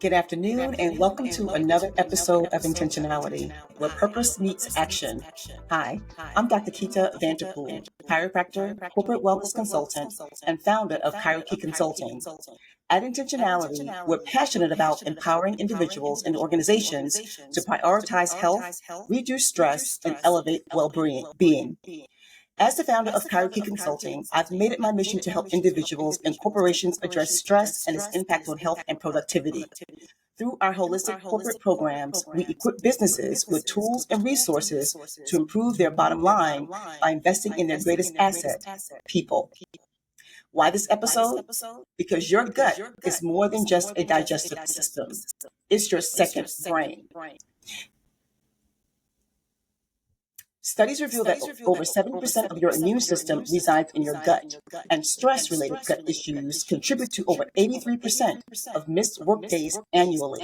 Good afternoon, and welcome to another episode of Intentionality, where purpose meets action. Hi, I'm Dr. Keita Vanderpool, chiropractor, corporate wellness consultant, and founder of Chiropractic Consulting. At Intentionality, we're passionate about empowering individuals and organizations to prioritize health, reduce stress, and elevate well-being. As the founder of Chiropractic Consulting, I've made it my mission to help individuals and corporations address stress and its impact on health and productivity. Through our holistic corporate programs, we equip businesses with tools and resources to improve their bottom line by investing in their greatest asset, people. Why this episode? Because your gut is more than just a digestive system. It's your second brain. Studies reveal that over 70% of your immune system resides in your gut, and stress-related gut issues contribute to over 83% of missed workdays annually.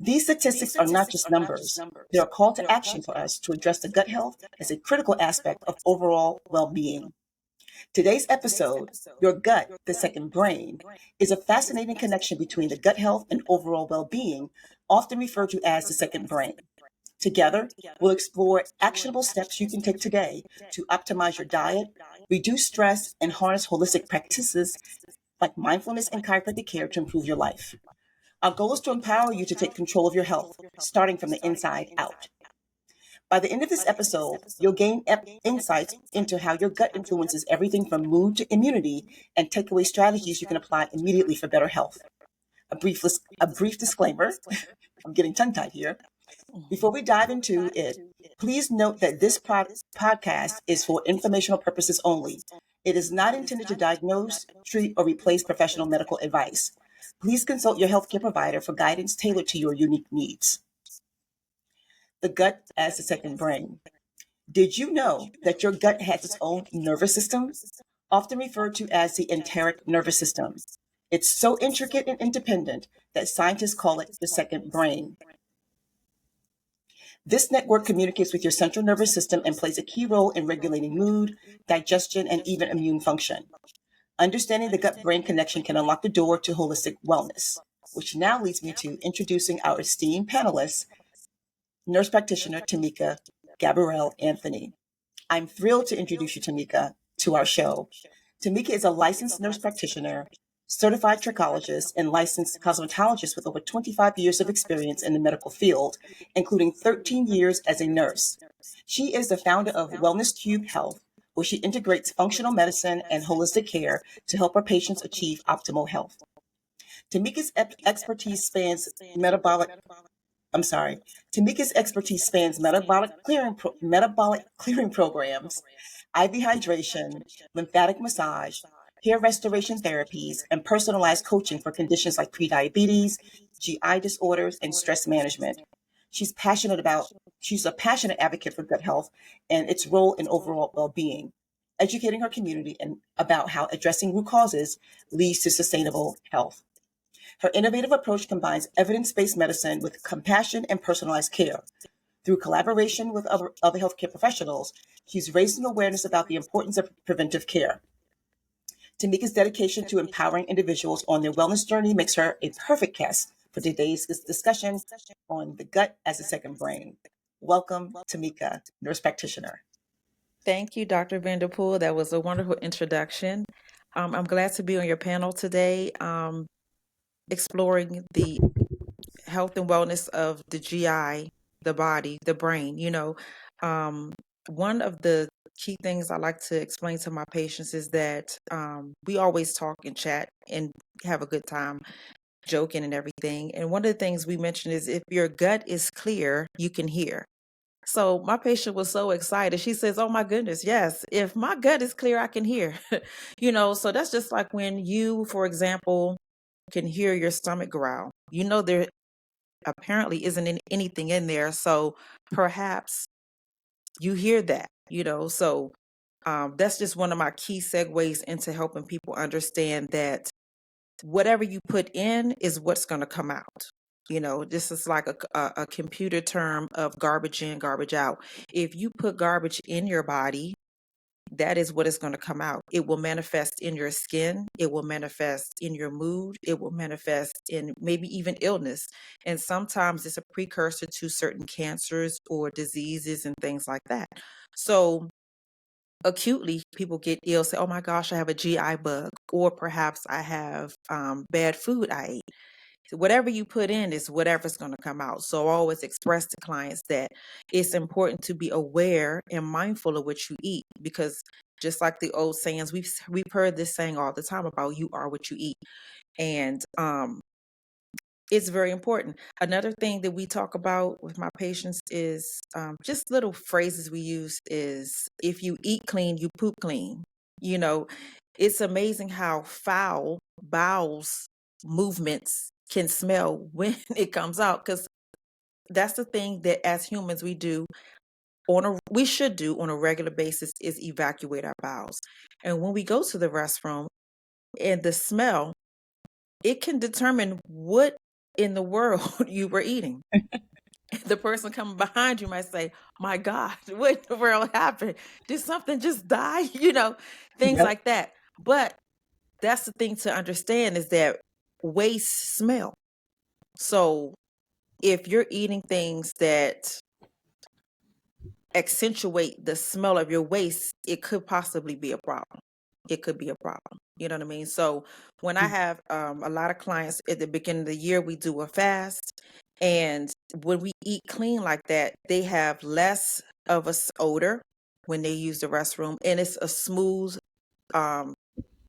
These statistics are not just numbers. They are a call to action for us to address the gut health as a critical aspect of overall well-being. Today's episode, Your Gut, the Second Brain, is a fascinating connection between the gut health and overall well-being, often referred to as the second brain. Together, we'll explore actionable steps you can take today to optimize your diet, reduce stress, and harness holistic practices like mindfulness and chiropractic care to improve your life. Our goal is to empower you to take control of your health, starting from the inside out. By the end of this episode, you'll gain insights into how your gut influences everything from mood to immunity and takeaway strategies you can apply immediately for better health. A brief disclaimer. I'm getting tongue-tied here. Before we dive into it, please note that this podcast is for informational purposes only. It is not intended to diagnose, treat, or replace professional medical advice. Please consult your healthcare provider for guidance tailored to your unique needs. The gut as the second brain. Did you know that your gut has its own nervous system, often referred to as the enteric nervous system? It's so intricate and independent that scientists call it the second brain. This network communicates with your central nervous system and plays a key role in regulating mood, digestion, and even immune function. Understanding the gut-brain connection can unlock the door to holistic wellness, which now leads me to introducing our esteemed panelist, nurse practitioner Tameka Gabourel-Anthony. I'm thrilled to introduce you, Tameka, to our show. Tameka is a licensed nurse practitioner, certified trichologist, and licensed cosmetologist with over 25 years of experience in the medical field, including 13 years as a nurse. She is the founder of Wellness Cube Health, where she integrates functional medicine and holistic care to help her patients achieve optimal health. Tameka's expertise spans metabolic clearing programs, IV hydration, lymphatic massage, hair restoration therapies, and personalized coaching for conditions like prediabetes, GI disorders, and stress management. She's a passionate advocate for gut health and its role in overall well-being, educating her community about how addressing root causes leads to sustainable health. Her innovative approach combines evidence-based medicine with compassion and personalized care. Through collaboration with other healthcare professionals, she's raising awareness about the importance of preventive care. Tameka's dedication to empowering individuals on their wellness journey makes her a perfect guest for today's discussion on the gut as a second brain. Welcome, Tameka, nurse practitioner. Thank you, Dr. Vanderpool. That was a wonderful introduction. I'm glad to be on your panel today, exploring the health and wellness of the GI, the body, the brain. One of the key things I like to explain to my patients is that we always talk and chat and have a good time, joking and everything. And one of the things we mentioned is if your gut is clear, you can hear. So my patient was so excited. She says, "Oh my goodness, yes, if my gut is clear, I can hear." So that's just like when you, for example, can hear your stomach growl. There apparently isn't anything in there. So perhaps you hear that, So that's just one of my key segues into helping people understand that whatever you put in is what's going to come out. This is like a computer term of garbage in, garbage out. If you put garbage in your body, that is what is going to come out. It will manifest in your skin. It will manifest in your mood. It will manifest in maybe even illness. And sometimes it's a precursor to certain cancers or diseases and things like that. So acutely, people get ill, say, oh my gosh, I have a GI bug, or perhaps I have bad food I ate. Whatever you put in is whatever's going to come out. So I always express to clients that it's important to be aware and mindful of what you eat, because just like the old sayings, we've heard this saying all the time about you are what you eat. And it's very important. Another thing that we talk about with my patients is just little phrases we use is, if you eat clean, you poop clean. You know, it's amazing how foul bowels movements can smell when it comes out, because that's the thing that as humans we should do on a regular basis, is evacuate our bowels. And when we go to the restroom, and the smell, it can determine what in the world you were eating. The person coming behind you might say, my God, what in the world happened? Did something just die? Things Yep. like that. But that's the thing to understand, is that waste smell. So if you're eating things that accentuate the smell of your waste, it could possibly be a problem. It could be a problem. You know what I mean? So when I have a lot of clients at the beginning of the year, we do a fast. And when we eat clean like that, they have less of a odor when they use the restroom. And it's a smooth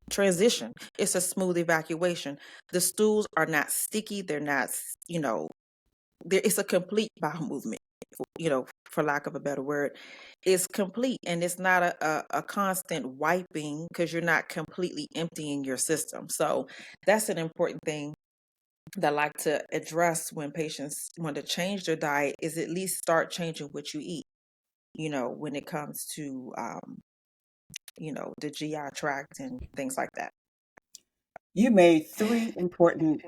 transition. It's a smooth evacuation. The stools are not sticky. They're not, it's a complete bowel movement, for lack of a better word. It's complete, and it's not a constant wiping, because you're not completely emptying your system. So that's an important thing that I like to address when patients want to change their diet, is at least start changing what you eat, when it comes to, the GI tract and things like that. You made three important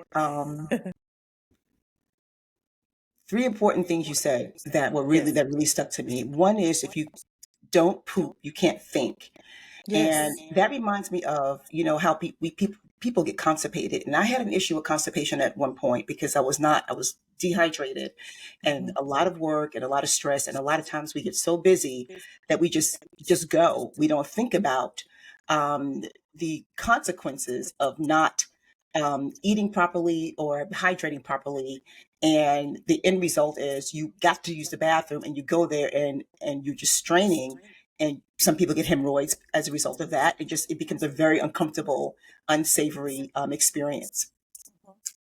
things you said that Yes. really stuck to me. One is, if you don't poop, you can't think. Yes. And that reminds me of, how people get constipated. And I had an issue with constipation at one point, because I was dehydrated, and Mhm. a lot of work and a lot of stress. And a lot of times we get so busy that we just go. We don't think about um, the consequences of not eating properly or hydrating properly. And the end result is you got to use the bathroom, and you go there, and you're just straining, and some people get hemorrhoids as a result of that. It becomes a very uncomfortable, unsavory experience.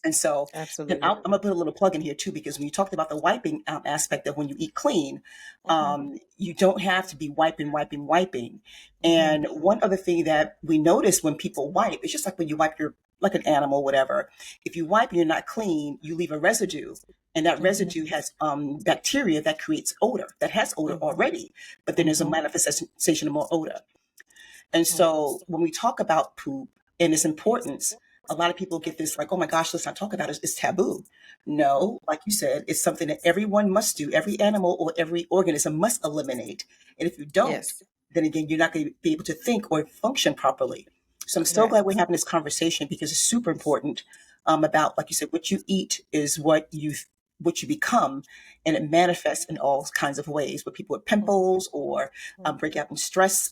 And so, and Absolutely. I'm gonna put a little plug in here too, because when you talked about the wiping aspect of when you eat clean, Hmm. you don't have to be wiping. Hmm. And one other thing that we notice when people wipe, it's just like when you wipe like an animal, whatever. If you wipe and you're not clean, you leave a residue, and that Hmm. residue has bacteria that creates odor, that has odor Hmm. already, but then there's a Hmm. manifestation of more odor. And so when we talk about poop and its importance, a lot of people get this like, oh my gosh, let's not talk about it. It's taboo. No, like you said, it's something that everyone must do. Every animal or every organism must eliminate. And if you don't, Yes. then again, you're not going to be able to think or function properly. So I'm so Correct. glad we're having this conversation, because it's super important about, like you said, what you eat is what you become, and it manifests in all kinds of ways, with people with pimples or break out in stress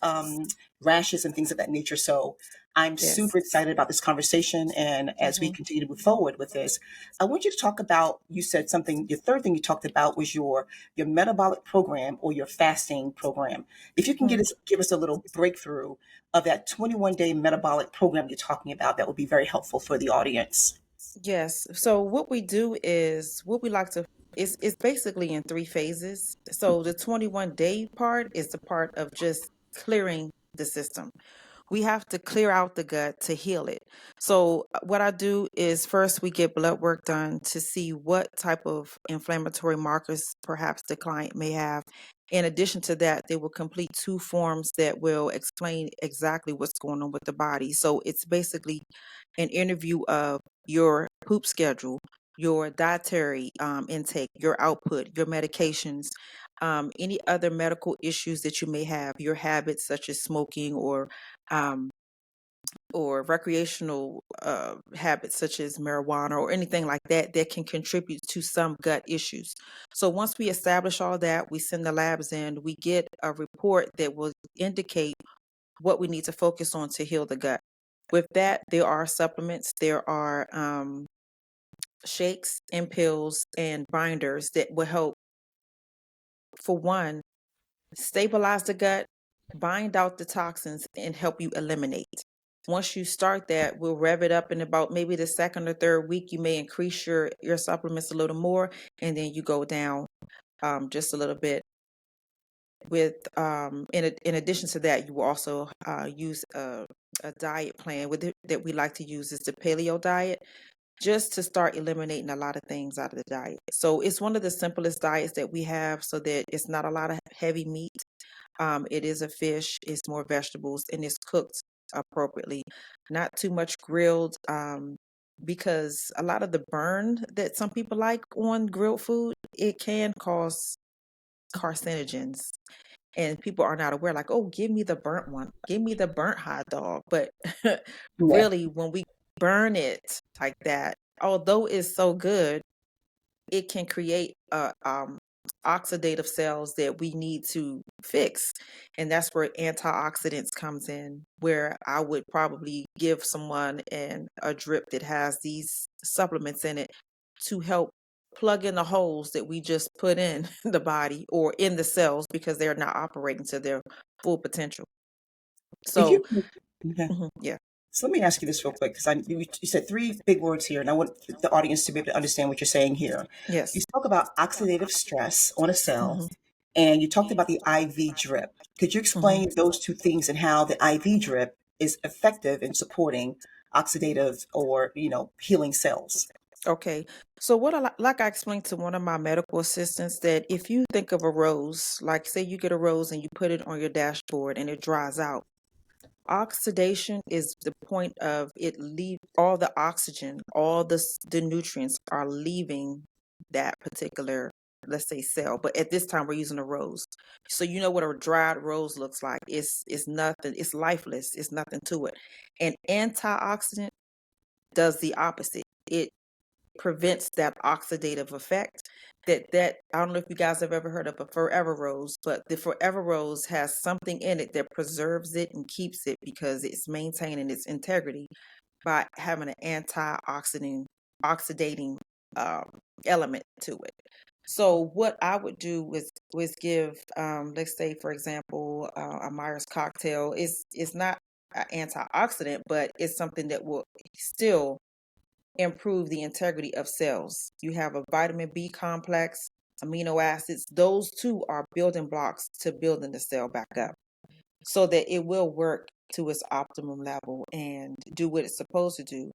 rashes and things of that nature. So I'm Yes. super excited about this conversation. And as we Hmm. continue to move forward with this, I want you to talk about, you said something, your third thing you talked about was your metabolic program, or your fasting program. If you can give us a little breakthrough of that 21-day metabolic program you're talking about, that would be very helpful for the audience. Yes. So what we do is what we like to it's basically in three phases. So the 21-day part is the part of just clearing the system. We have to clear out the gut to heal it. So what I do is, first we get blood work done to see what type of inflammatory markers perhaps the client may have. In addition to that, they will complete two forms that will explain exactly what's going on with the body. So it's basically an interview of your poop schedule, your dietary intake, your output, your medications, any other medical issues that you may have, your habits such as smoking um, or recreational habits such as marijuana or anything like that that can contribute to some gut issues. So once we establish all that, we send the labs in, we get a report that will indicate what we need to focus on to heal the gut. With that, there are supplements, there are shakes and pills and binders that will help, for one, stabilize the gut, bind out the toxins, and help you eliminate. Once you start that, we'll rev it up in about maybe the second or third week. You may increase your supplements a little more, and then you go down just a little bit. With in addition to that, you will also use a diet plan with it that we like to use is the paleo diet, just to start eliminating a lot of things out of the diet. So it's one of the simplest diets that we have, so that it's not a lot of heavy meat. It is a fish, it's more vegetables, and it's cooked appropriately. Not too much grilled, because a lot of the burn that some people like on grilled food, it can cause carcinogens. And people are not aware, like, oh, give me the burnt one, give me the burnt hot dog. But Yeah. really, when we burn it like that, although it's so good, it can create oxidative cells that we need to fix. And that's where antioxidants comes in, where I would probably give someone a drip that has these supplements in it to help plug in the holes that we just put in the body or in the cells because they're not operating to their full potential. If So, you okay. yeah. So let me ask you this real quick, because you said three big words here, and I want the audience to be able to understand what you're saying here. Yes. You spoke about oxidative stress on a cell, hmm and you talked about the IV drip. Could you hmm explain those two things and how the IV drip is effective in supporting oxidative or healing cells? Okay. So like I explained to one of my medical assistants, that if you think of a rose, like say you get a rose and you put it on your dashboard and it dries out, oxidation is the point of it leave all the oxygen, all the nutrients are leaving that particular, let's say, cell. But at this time we're using a rose. So you know what a dried rose looks like. It's nothing, it's lifeless, it's nothing to it. An antioxidant does the opposite. It prevents that oxidative effect. That I don't know if you guys have ever heard of a forever rose, but the forever rose has something in it that preserves it and keeps it because it's maintaining its integrity by having an oxidating um, element to it. So what I would do was give, let's say for example, a Myers cocktail is not an antioxidant, but it's something that will still improve the integrity of cells. You have a vitamin B complex, amino acids. Those two are building blocks to building the cell back up so that it will work to its optimum level and do what it's supposed to do.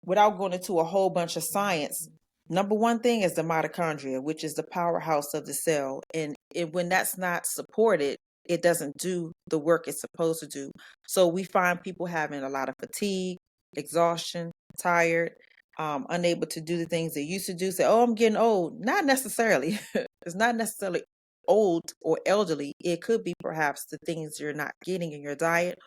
Without going into a whole bunch of science, number one thing is the mitochondria, which is the powerhouse of the cell. And when that's not supported, it doesn't do the work it's supposed to do. So we find people having a lot of fatigue, exhaustion, tired, unable to do the things they used to do. Say, oh, I'm getting old. Not necessarily. It's not necessarily old or elderly. It could be perhaps the things you're not getting in your diet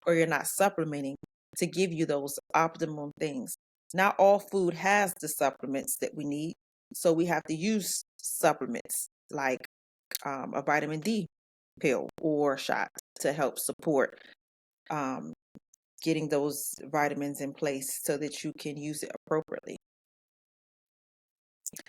or you're not supplementing to give you those optimum things. Not all food has the supplements that we need. So we have to use supplements like a vitamin D pill or shot to help support um, getting those vitamins in place so that you can use it appropriately.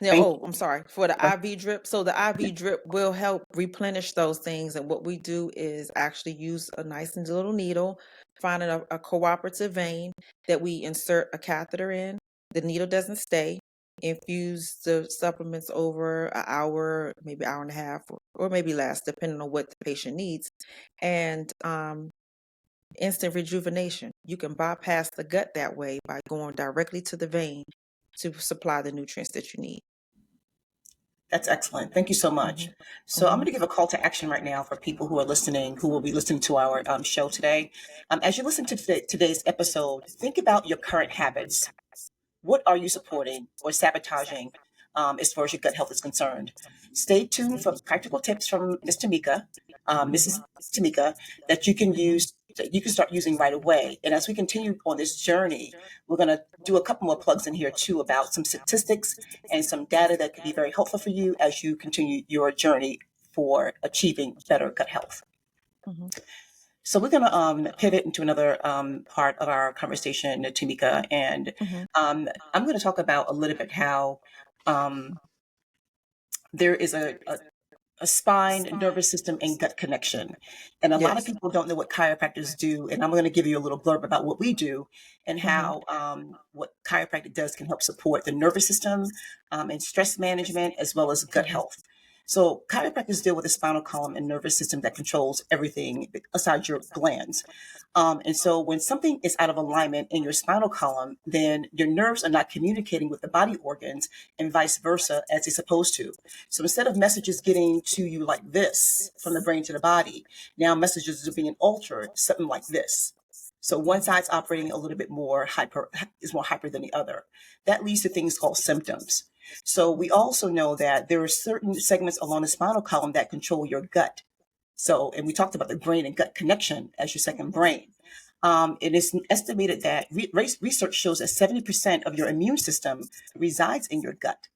Now, Thank oh, I'm sorry, for the you. IV drip. So the IV drip will help replenish those things. And what we do is actually use a nice and little needle, finding a cooperative vein that we insert a catheter in. The needle doesn't stay. Infuse the supplements over an hour, maybe hour and a half, or maybe less, depending on what the patient needs. And instant rejuvenation. You can bypass the gut that way by going directly to the vein to supply the nutrients that you need. That's excellent. Thank you so hmm much. So I'm hmm going to give a call to action right now for people who are listening, who will be listening to our show today. As you listen to today's episode, think about your current habits. What are you supporting or sabotaging as far as your gut health is concerned. Stay tuned for practical tips from Miss Tameka, Mm-hmm. Mrs. Tameka, that you can Mm-hmm. use, that you can start using right away. And as we continue on this journey, we're going to do a couple more plugs in here too about some statistics and some data that could be very helpful for you as you continue your journey for achieving better gut health. Mm-hmm. So we're going to pivot into another part of our conversation, Tamika, and Mm-hmm. I'm going to talk about a little bit how um, there is a spine, nervous system, and gut connection. And a lot of Yes. people don't know what chiropractors do. And I'm going to give you a little blurb about what we do and Mm-hmm. how what chiropractic does can help support the nervous system and stress management as well as gut Mm-hmm. health. So chiropractors deal with the spinal column and nervous system that controls everything aside your glands. And so when something is out of alignment in your spinal column, then your nerves are not communicating with the body organs and vice versa as they're supposed to. So instead of messages getting to you like this from the brain to the body, now messages are being altered, something like this. So one side's operating a little bit more is more hyper than the other. That leads to things called symptoms. So we also know that there are certain segments along the spinal column that control your gut. So, and we talked about the brain and gut connection as your second brain. It is estimated that research shows that 70% of your immune system resides in your gut,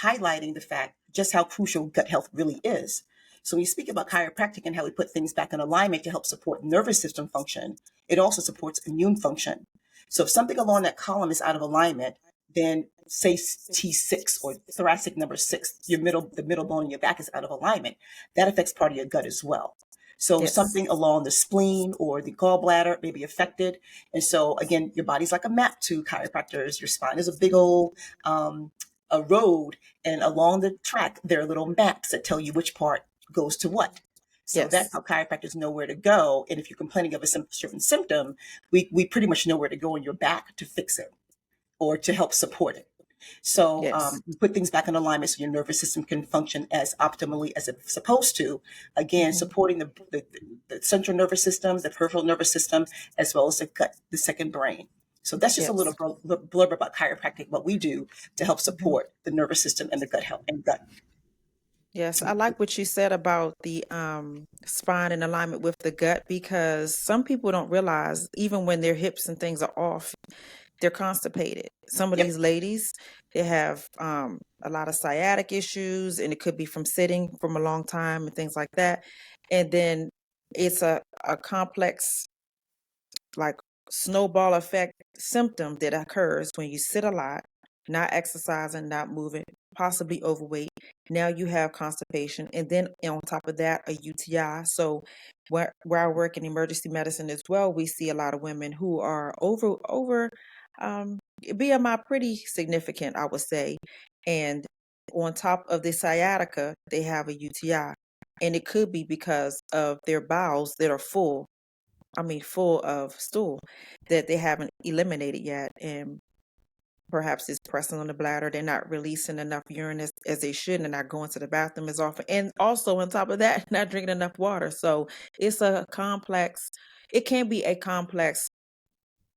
highlighting the fact just how crucial gut health really is. So when you speak about chiropractic and how we put things back in alignment to help support nervous system function, it also supports immune function. So if something along that column is out of alignment, then say T6 or thoracic number 6, the middle bone in your back is out of alignment. That affects part of your gut as well. So Yes. something along the spleen or the gallbladder may be affected. And so again, your body's like a map to chiropractors. Your spine is a big old a road, and along the track there are little maps that tell you which part goes to what. So that's Yes. how chiropractors know where to go. And if you're complaining of a certain symptom, we pretty much know where to go on your back to fix it or to help support it. So Yes. you put things back in alignment so your nervous system can function as optimally as it's supposed to. Again, Mm-hmm. supporting the central nervous system, the peripheral nervous system, as well as the gut, the second brain. So that's just a little Yes. blurb about chiropractic, what we do to help Mm-hmm. support the nervous system and the gut health and gut. Yes, I like what you said about the spine in alignment with the gut because some people don't realize even when their hips and things are off, they're constipated. Some of Yep, these ladies, they have a lot of sciatic issues, and it could be from sitting from a long time and things like that. And then it's a complex, like, snowball effect symptom that occurs when you sit a lot, not exercising, not moving, possibly overweight. Now you have constipation, and then on top of that, a UTI. So where I work in emergency medicine as well, we see a lot of women who are over BMI pretty significant, I would say, and on top of the sciatica, they have a UTI, and it could be because of their bowels that are full, I mean, full of stool that they haven't eliminated yet. And perhaps it's pressing on the bladder. They're not releasing enough urine as they should, and not going to the bathroom as often. And also, on top of that, not drinking enough water. So it's a complex, it can be a complex,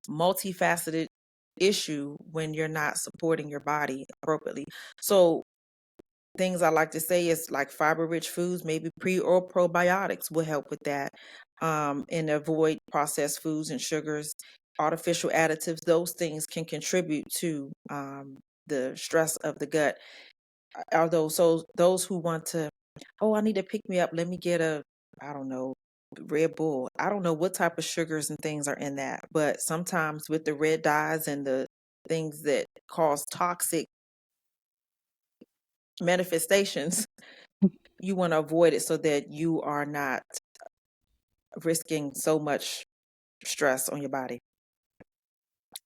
multifaceted issue when you're not supporting your body appropriately. So things I like to say is like fiber-rich foods, maybe pre or probiotics will help with that, and avoid processed foods and sugars, artificial additives. Those things can contribute to the stress of the gut. Although, so those who want to, oh, I need to pick me up. Let me get I don't know, Red Bull. I don't know what type of sugars and things are in that, but sometimes with the red dyes and the things that cause toxic manifestations, you want to avoid it so that you are not risking so much stress on your body.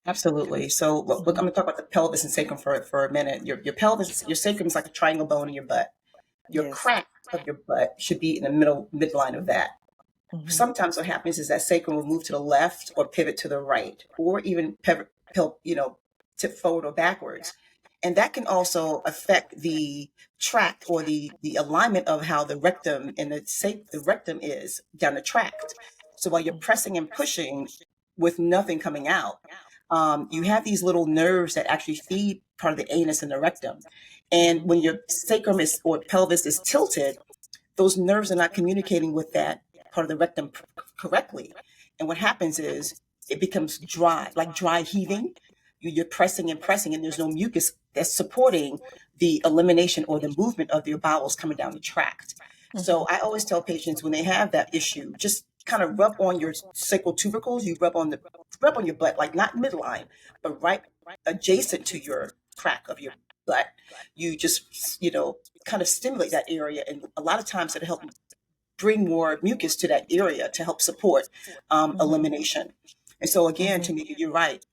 absolutely. So look, I'm Hmm. going to talk about the pelvis and sacrum for a minute. Your pelvis, your sacrum is like a triangle bone in your butt. Your Yes. crack of your butt should be in the midline of that. Hmm. Sometimes what happens is that sacrum will move to the left or pivot to the right, or even tip forward or backwards. And that can also affect the tract or the alignment of how the rectum and the rectum is down the tract. So while you're pressing and pushing with nothing coming out, you have these little nerves that actually feed part of the anus and the rectum. And when your sacrum is or pelvis is tilted, those nerves are not communicating with that part of the rectum correctly. And what happens is it becomes dry, like dry heaving. You're pressing and pressing, and there's no mucus that's supporting the elimination or the movement of your bowels coming down the tract. So I always tell patients when they have that issue, just kind of rub on your sacral tubercles. You rub on your butt, like not midline, but right adjacent to your crack of your butt. You just kind of stimulate that area, and a lot of times it'll help bring more mucus to that area to help support elimination. And so again, Tameka, you're right.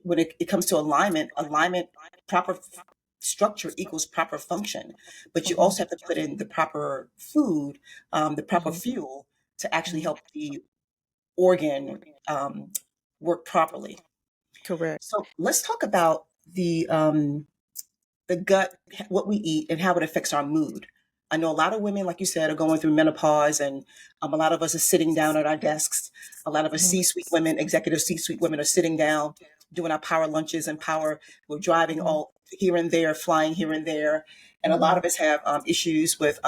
When it comes to alignment, proper structure equals proper function, but you also have to put in the proper food, the proper fuel to actually help the organ work properly. Correct. So let's talk about the gut, what we eat, and how it affects our mood. I know a lot of women, like you said, are going through menopause, and a lot of us are sitting down at our desks. A lot of us C-suite women, executive C-suite women, are sitting down doing our power lunches and power. We're driving all here and there, flying here and there, and a lot of us have issues with,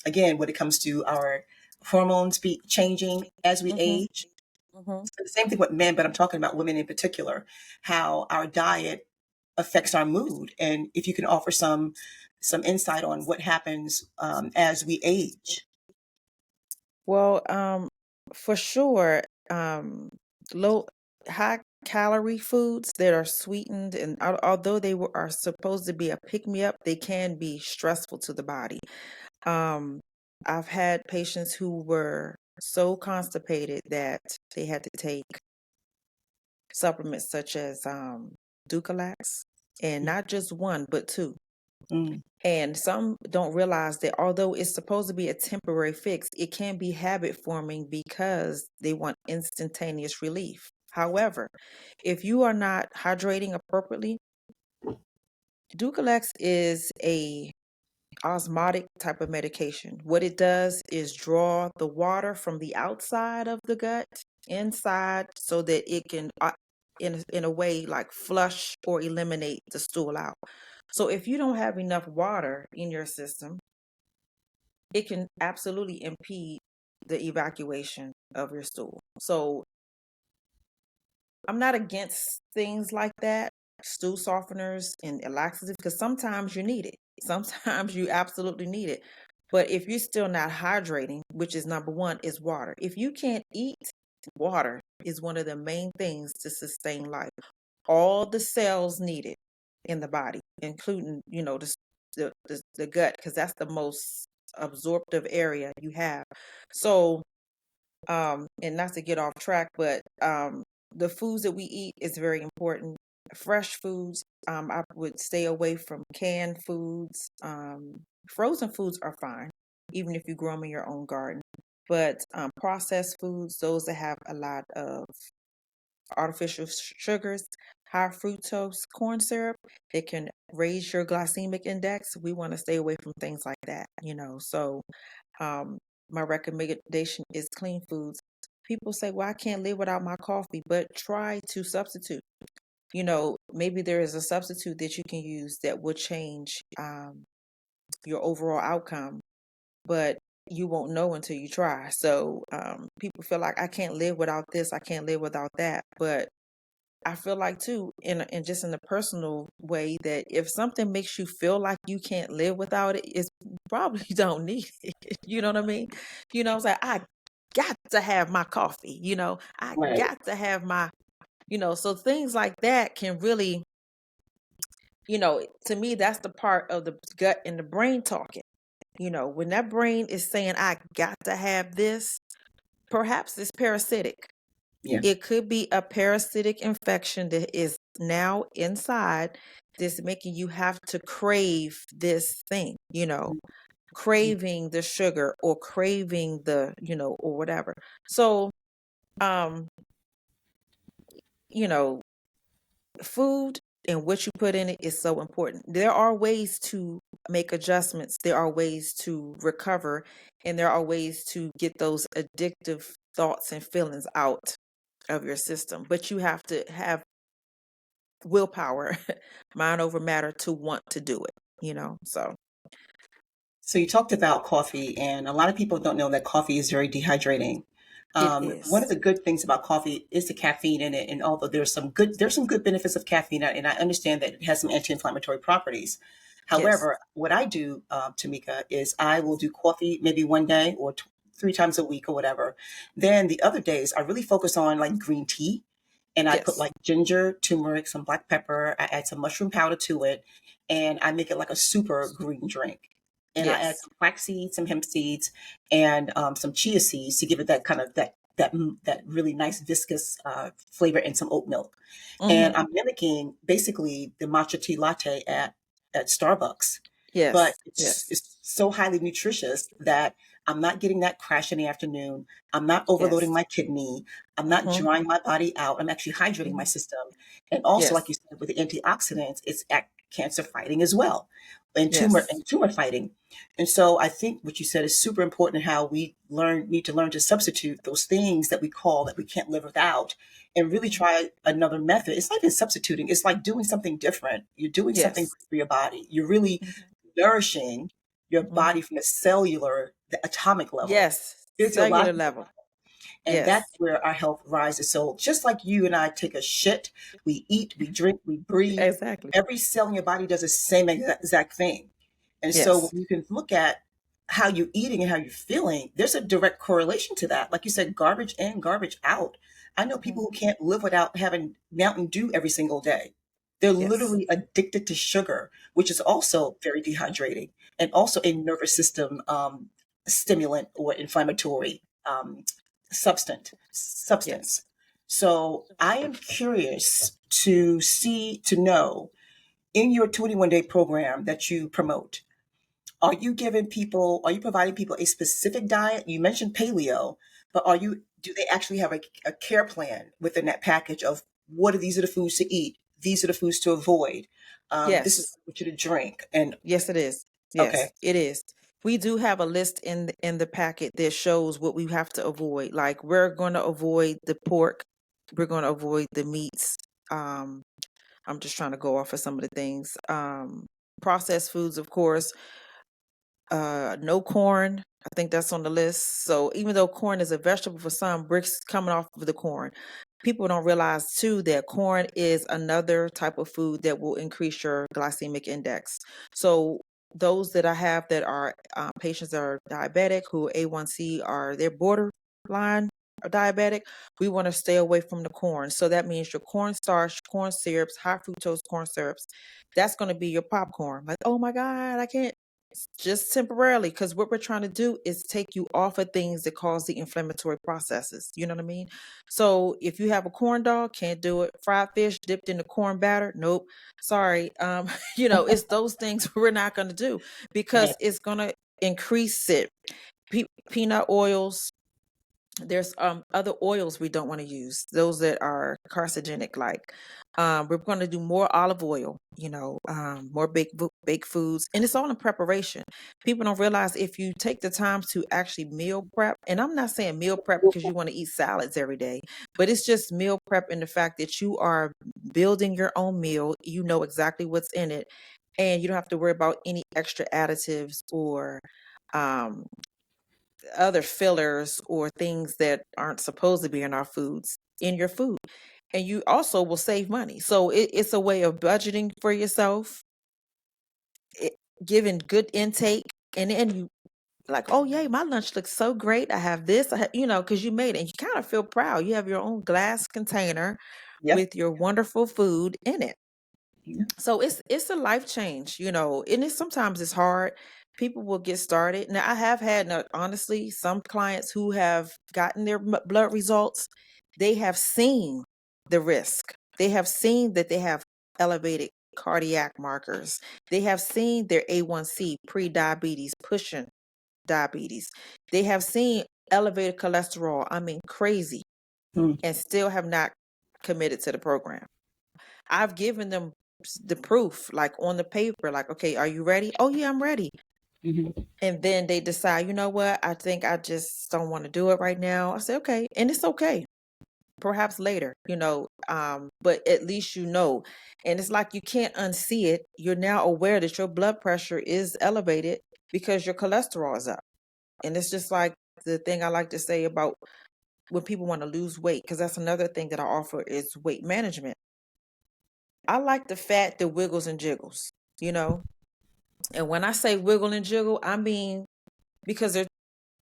again, when it comes to our hormones be changing as we age. The same thing with men, but I'm talking about women in particular. How our diet affects our mood, and if you can offer some insight on what happens as we age. Well, for sure, low, high calorie foods that are sweetened, and although are supposed to be a pick me up, they can be stressful to the body. I've had patients who were so constipated that they had to take supplements such as Ducalax, and not just one, but two. Mm. And some don't realize that although it's supposed to be a temporary fix, it can be habit forming because they want instantaneous relief. However, if you are not hydrating appropriately, Ducalax is a osmotic type of medication. What it does is draw the water from the outside of the gut inside so that it can, in a way, like flush or eliminate the stool out. So if you don't have enough water in your system, it can absolutely impede the evacuation of your stool. So I'm not against things like that, stool softeners and laxatives, because sometimes you need it. Sometimes you absolutely need it. But if you're still not hydrating, which is number one, is water. If you can't eat, water is one of the main things to sustain life. All the cells needed in the body, including, the gut, because that's the most absorptive area you have. So, and not to get off track, but the foods that we eat is very important. Fresh foods, I would stay away from canned foods. Frozen foods are fine, even if you grow them in your own garden. But processed foods, those that have a lot of artificial sugars, high fructose corn syrup, it can raise your glycemic index. We want to stay away from things like that. So, my recommendation is clean foods. People say, well, I can't live without my coffee, but try to substitute. Maybe there is a substitute that you can use that will change your overall outcome, but you won't know until you try. So people feel like I can't live without this, I can't live without that. But I feel like too, in just in a personal way, that if something makes you feel like you can't live without it, it's probably you don't need it. You know what I mean? It's like I got to have my coffee. I Right. got to have my, so things like that can really, to me, that's the part of the gut and the brain talking. When that brain is saying, I got to have this, perhaps it's parasitic. Yeah. It could be a parasitic infection that is now inside that's making you have to crave this thing, craving the sugar or craving the, or whatever. So, um, you know, food and what you put in it is so important. There are ways to make adjustments, there are ways to recover, and there are ways to get those addictive thoughts and feelings out of your system. But you have to have willpower, mind over matter, to want to do it. So. So you talked about coffee, and a lot of people don't know that coffee is very dehydrating. It One of is. the good things about coffee is the caffeine in it, and although there's some good benefits of caffeine, and I understand that it has some anti-inflammatory properties. Yes. However, what I do, Tameka, is I will do coffee maybe one day or 3 times a week or whatever. Then the other days, I really focus on like green tea, and I put Yes. like ginger, turmeric, some black pepper. I add some mushroom powder to it, and I make it like a super green drink. And I add Yes. some flax seeds, some hemp seeds, and some chia seeds to give it that kind of that really nice viscous flavor, and some oat milk. And Mm-hmm. I'm mimicking basically the matcha tea latte at Starbucks, but Yes. it's Yes. so highly nutritious that I'm not getting that crash in the afternoon. I'm not overloading Yes. my kidney. I'm not Mm-hmm. drying my body out. I'm actually hydrating my Mm-hmm. system. And also, like Yes. you said, with the antioxidants, it's at cancer fighting as well, Yes. and tumor fighting. And so I think what you said is super important, how we need to learn to substitute those things that we call that we can't live without, and really Mm-hmm. try another method. It's not even substituting. It's like doing something different. You're doing something Yes. for your body. You're really nourishing your Mm-hmm. body from the atomic level, Yes. Cellular physiological. level. And that's Yes. where our health rises. So just like you and I take a shit, we eat, we drink, we breathe. Exactly. Every cell in your body does the same exact thing. And so when Yes. you can look at how you're eating and how you're feeling, there's a direct correlation to that. Like you said, garbage in, garbage out. I know Mm-hmm. people who can't live without having Mountain Dew every single day. They're Yes. literally addicted to sugar, which is also very dehydrating, and also a nervous system stimulant or inflammatory Yes. substance. So I am curious to know, in your 21-day program that you promote, are you providing people a specific diet? You mentioned paleo, but do they actually have a care plan within that package of these are the foods to eat, these are the foods to avoid, this is Yes. what you to drink, and Yes, it is. okay, Yes, it is. We do have a list in the packet that shows what we have to avoid. Like we're going to avoid the pork. We're going to avoid the meats. Um, I'm just trying to go off of some of the things. Processed foods, of course. No corn. I think that's on the list. So even though corn is a vegetable for some, bricks coming off of the corn. People don't realize too that corn is another type of food that will increase your glycemic index. So those that I have that are patients that are diabetic, who A1C are they're borderline diabetic, we want to stay away from the corn. So that means your cornstarch, corn syrups, high fructose corn syrups. That's going to be your popcorn. Like, oh my God, I can't just temporarily, because what we're trying to do is take you off of things that cause the inflammatory processes. You know what I mean? So if you have a corn dog, can't do it. Fried fish dipped in the corn batter, nope. Sorry. It's those things we're not going to do right. because it's going to increase it. Peanut oils, there's other oils we don't want to use, those that are carcinogenic. Like we're going to do more olive oil, more baked foods, and it's all in preparation. People don't realize if you take the time to actually meal prep, and I'm not saying meal prep because you want to eat salads every day, but it's just meal prep in the fact that you are building your own meal, you know exactly what's in it, and you don't have to worry about any extra additives or um other fillers or things that aren't supposed to be in our foods in your food. And you also will save money. So it's a way of budgeting for yourself, it, giving good intake. And then you like, oh, yay, my lunch looks so great. I have this, because you made it. And you kind of feel proud. You have your own glass container Yep. with your wonderful food in it. Yeah. So it's a life change, and sometimes it's hard. People will get started. Now I have had, honestly, some clients who have gotten their blood results. They have seen the risk. They have seen that they have elevated cardiac markers. They have seen their A1C pre-diabetes pushing diabetes. They have seen elevated cholesterol. I mean, crazy, Mm. and still have not committed to the program. I've given them the proof, like on the paper, like, okay, are you ready? Oh, yeah, I'm ready. Mhm. And then they decide, you know what? I think I just don't want to do it right now. I say, okay. And it's okay. perhaps later, but at least you know. And it's like you can't unsee it. You're now aware that your blood pressure is elevated because your cholesterol is up. And it's just like the thing I like to say about when people want to lose weight, because that's another thing that I offer is weight management. I like the fat that wiggles and jiggles, you know? And when I say wiggle and jiggle, I mean because there's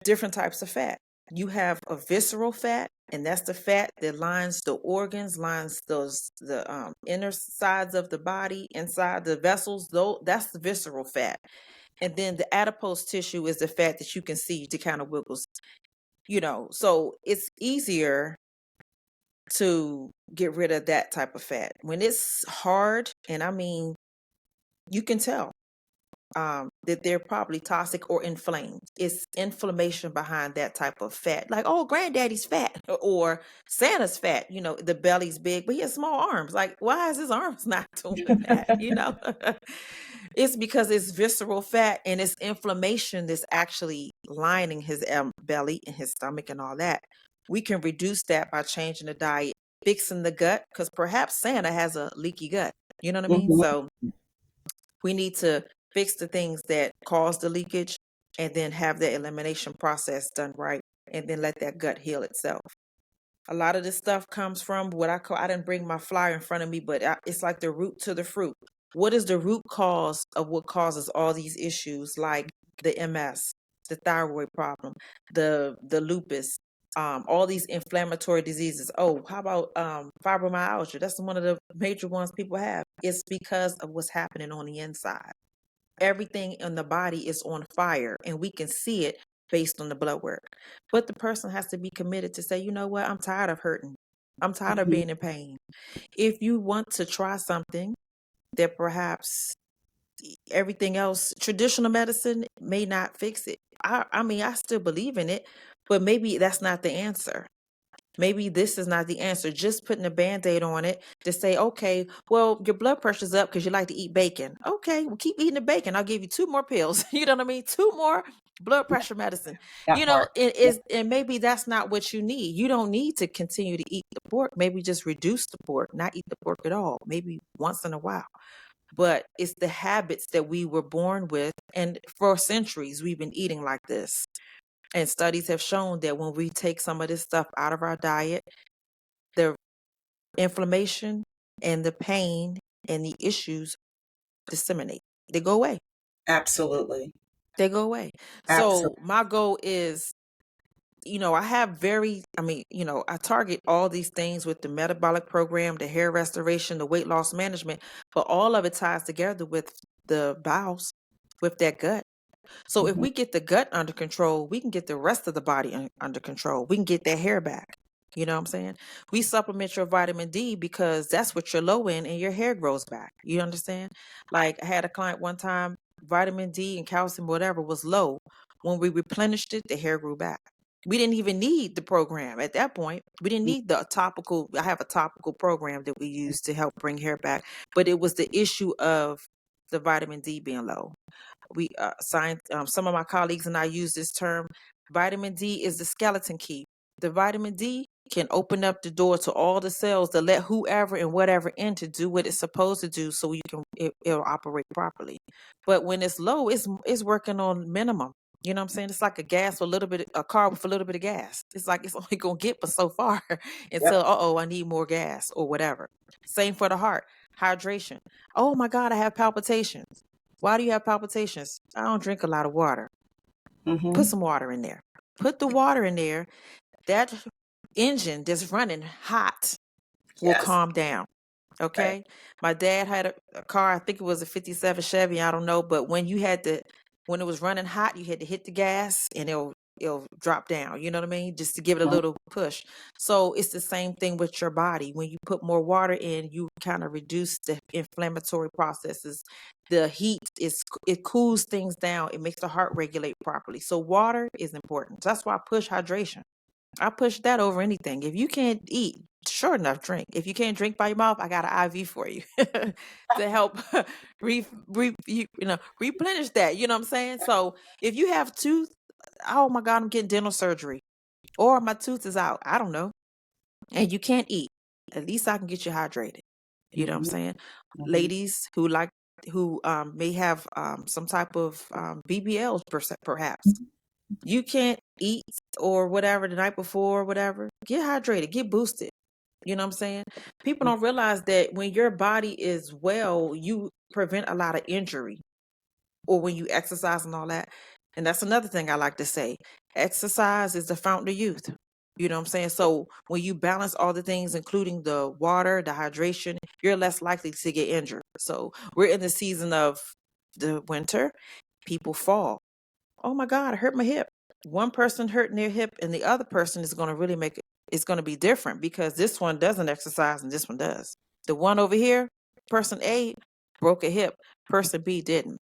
different types of fat. You have a visceral fat, and that's the fat that lines the organs, lines the inner sides of the body, inside the vessels. Though that's the visceral fat, and then the adipose tissue is the fat that you can see to kind of wiggles. So it's easier to get rid of that type of fat when it's hard, and I mean you can tell that they're probably toxic or inflamed. It's inflammation behind that type of fat. Like, oh, granddaddy's fat or Santa's fat. The belly's big, but he has small arms. Like, why is his arms not doing that? It's because it's visceral fat and it's inflammation that's actually lining his belly and his stomach and all that. We can reduce that by changing the diet, fixing the gut, because perhaps Santa has a leaky gut. You know what I mean? So we need to fix the things that cause the leakage and then have the elimination process done right and then let that gut heal itself. A lot of this stuff comes from what I didn't bring my flyer in front of me, but it's like the root to the fruit. What is the root cause of what causes all these issues like the MS, the thyroid problem, the lupus, all these inflammatory diseases? Oh, how about fibromyalgia? That's one of the major ones people have. It's because of what's happening on the inside. Everything in the body is on fire, and we can see it based on the blood work. But the person has to be committed to say, you know what, I'm tired of hurting. I'm tired of being in pain. If you want to try something that perhaps everything else, traditional medicine may not fix it. I mean, I still believe in it, but maybe that's not the answer. Maybe this is not the answer. Just putting a Band-Aid on it to say, okay, well, your blood pressure's up because you like to eat bacon. Okay, well, keep eating the bacon. I'll give you 2 more pills. You know what I mean? 2 more blood pressure medicine. That part. It is, and maybe that's not what you need. You don't need to continue to eat the pork. Maybe just reduce the pork, not eat the pork at all. Maybe once in a while. But it's the habits that we were born with. And for centuries, we've been eating like this. And studies have shown that when we take some of this stuff out of our diet, the inflammation and the pain and the issues disseminate. They go away. Absolutely. They go away. Absolutely. So my goal is, I have I target all these things with the metabolic program, the hair restoration, the weight loss management, but all of it ties together with the bowels, with that gut. So if we get the gut under control, we can get the rest of the body under control. We can get that hair back. You know what I'm saying? We supplement your vitamin D because that's what you're low in and your hair grows back. You understand? Like I had a client one time, vitamin D and calcium, whatever, was low. When we replenished it, the hair grew back. We didn't even need the program at that point. We didn't need the topical. I have a topical program that we use to help bring hair back, but it was the issue of the vitamin D being low. We some of my colleagues and I use this term. Vitamin D is the skeleton key. The vitamin D can open up the door to all the cells to let whoever and whatever in to do what it's supposed to do, so it'll operate properly. But when it's low, it's working on minimum. You know what I'm saying? It's like a car with a little bit of gas. It's like it's only gonna get but so far until I need more gas or whatever. Same for the heart. Hydration. Oh my God, I have palpitations. Why do you have palpitations? I don't drink a lot of water. Put some water in there. Put the water in there. That engine that's running hot will calm down. Okay. Right. My dad had a car, I think it was a 57 Chevy, I don't know, but when it was running hot, you had to hit the gas and it'll drop down. You know what I mean? Just to give it a little push. So it's the same thing with your body. When you put more water in, you kind of reduce the inflammatory processes. The heat it cools things down. It makes the heart regulate properly. So water is important. That's why I push hydration. I push that over anything. If you can't eat, sure enough, drink. If you can't drink by your mouth, I got an IV for you to help replenish that. You know what I'm saying? So if you have tooth, oh my God, I'm getting dental surgery, or my tooth is out. I don't know. and you can't eat, at least I can get you hydrated. You know what I'm Mm-hmm. saying? Mm-hmm. Ladies who may have some type of BBLs perhaps. You can't eat or whatever the night before, whatever. Get hydrated, get boosted. You know what I'm saying? People don't realize that when your body is well, you prevent a lot of injury, or when you exercise and all that. And that's another thing I like to say. Exercise is the fountain of youth. You know what I'm saying? So when you balance all the things, including the water, the hydration, you're less likely to get injured. So we're in the season of the winter. People fall. Oh my God, I hurt my hip. One person hurting their hip and the other person is going to really make it, it's going to be different because this one doesn't exercise and this one does. The one over here, person A broke a hip, person B didn't.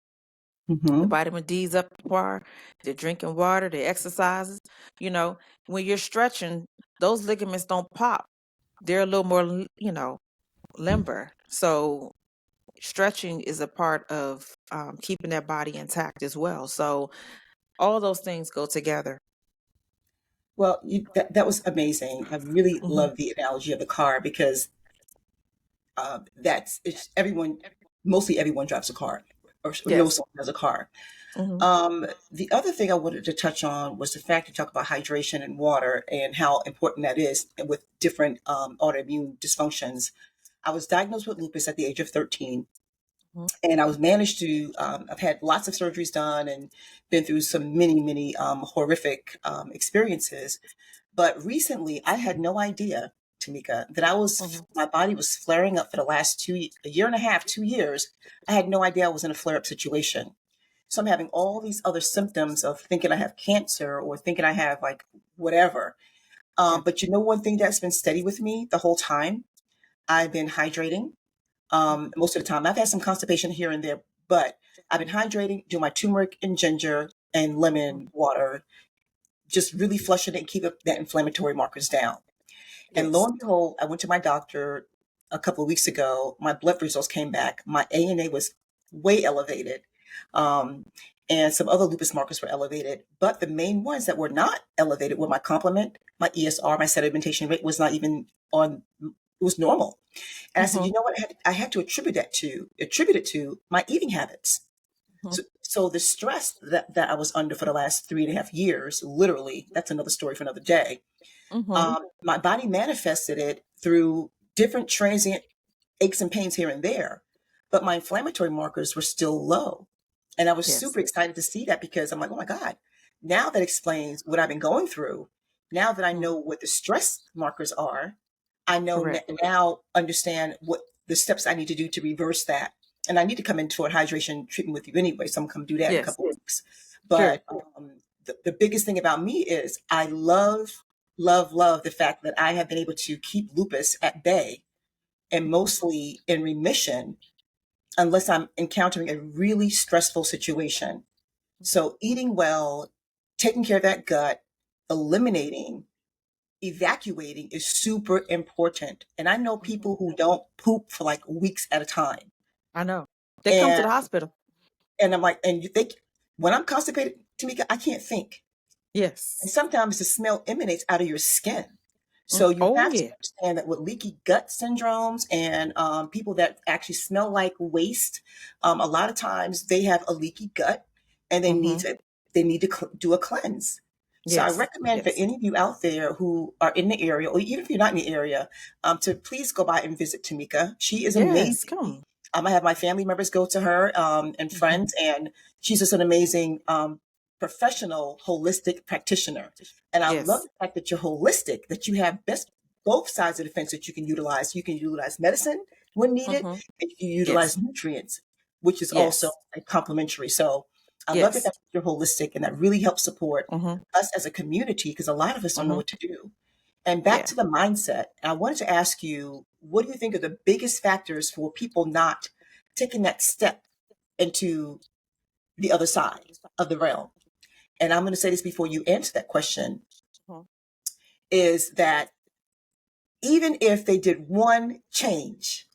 The Mm-hmm. vitamin D's up par, they're drinking water, they exercises. You know, when you're stretching, those ligaments don't pop. They're a little more, limber. So stretching is a part of keeping that body intact as well. So all those things go together. Well, that was amazing. I really Hmm. love the analogy of the car because it's everyone, mostly everyone drives a car or knows Yes. someone has a car. Hmm. The other thing I wanted to touch on was the fact you talk about hydration and water and how important that is with different autoimmune dysfunctions. I was diagnosed with lupus at the age of 13, Hmm. and I was managed to, I've had lots of surgeries done and been through some many, many horrific experiences. But recently, I had no idea, Tameka, that Hmm. my body was flaring up for the last a year and a half, 2 years. I had no idea I was in a flare up situation. So I'm having all these other symptoms of thinking I have cancer or thinking I have like whatever. Yeah. But you know, one thing that's been steady with me the whole time, I've been hydrating. Most of the time, I've had some constipation here and there, but I've been hydrating, doing my turmeric and ginger and Mhm. lemon water, just really flushing it and keep that inflammatory markers down. And lo Yes. and behold, I went to my doctor a couple of weeks ago. My blood results came back. My ANA was way elevated. Um, and some other lupus markers were elevated. But the main ones that were not elevated were my complement, my ESR, my sedimentation rate was not even on, it was normal. And I said, Hmm. you know what? I had to attribute it to my eating habits. Hmm. So the stress that I was under for the last 3.5 years, literally, that's another story for another day. Hmm. My body manifested it through different transient aches and pains here and there, but my inflammatory markers were still low. And I was Yes. super excited to see that because I'm like, oh my God, now that explains what I've been going through. Now that I Mhm. know what the stress markers are, I know Correct. now understand what the steps I need to do to reverse that. And I need to come into a hydration treatment with you anyway, so I'm gonna come do that in a Yes. couple of weeks. Sure. But the biggest thing about me is I love, love, love the fact that I have been able to keep lupus at bay and mostly in remission unless I'm encountering a really stressful situation. So eating well, taking care of that gut, eliminating, evacuating is super important. And I know Mhm. people who don't poop for like weeks at a time. I know. They come to And the hospital. I'm like, and you think when I'm constipated, Tameka, I can't think. And Yes. sometimes the smell emanates out of your skin. Mm. So you Oh have to yeah. understand that with leaky gut syndromes and people that actually smell like waste, a lot of times they have a leaky gut and Hmm. they need to do a cleanse. So I Yes. recommend for Yes. any of you out there who are in the area, or even if you're not in the area, to please go by and visit Tameka. She is Yes. amazing. Come. I have my family members go to her and Hmm. friends, and she's just an amazing professional holistic practitioner. And I love Yes. the fact that you're holistic, that you have both sides of the fence that you can utilize. You can utilize medicine when needed, Hmm. and you can Yes. utilize nutrients, which is also Yes. a complementary. So I love the Yes. fact that you're holistic, and that really helps support Hmm. us as a community because a lot of us don't know Hmm. what to do. And back Yeah. to the mindset, I wanted to ask you, what do you think are the biggest factors for people not taking that step into the other side of the realm? And I'm going to say this before you answer that question, Mhm. is that even if they did one change,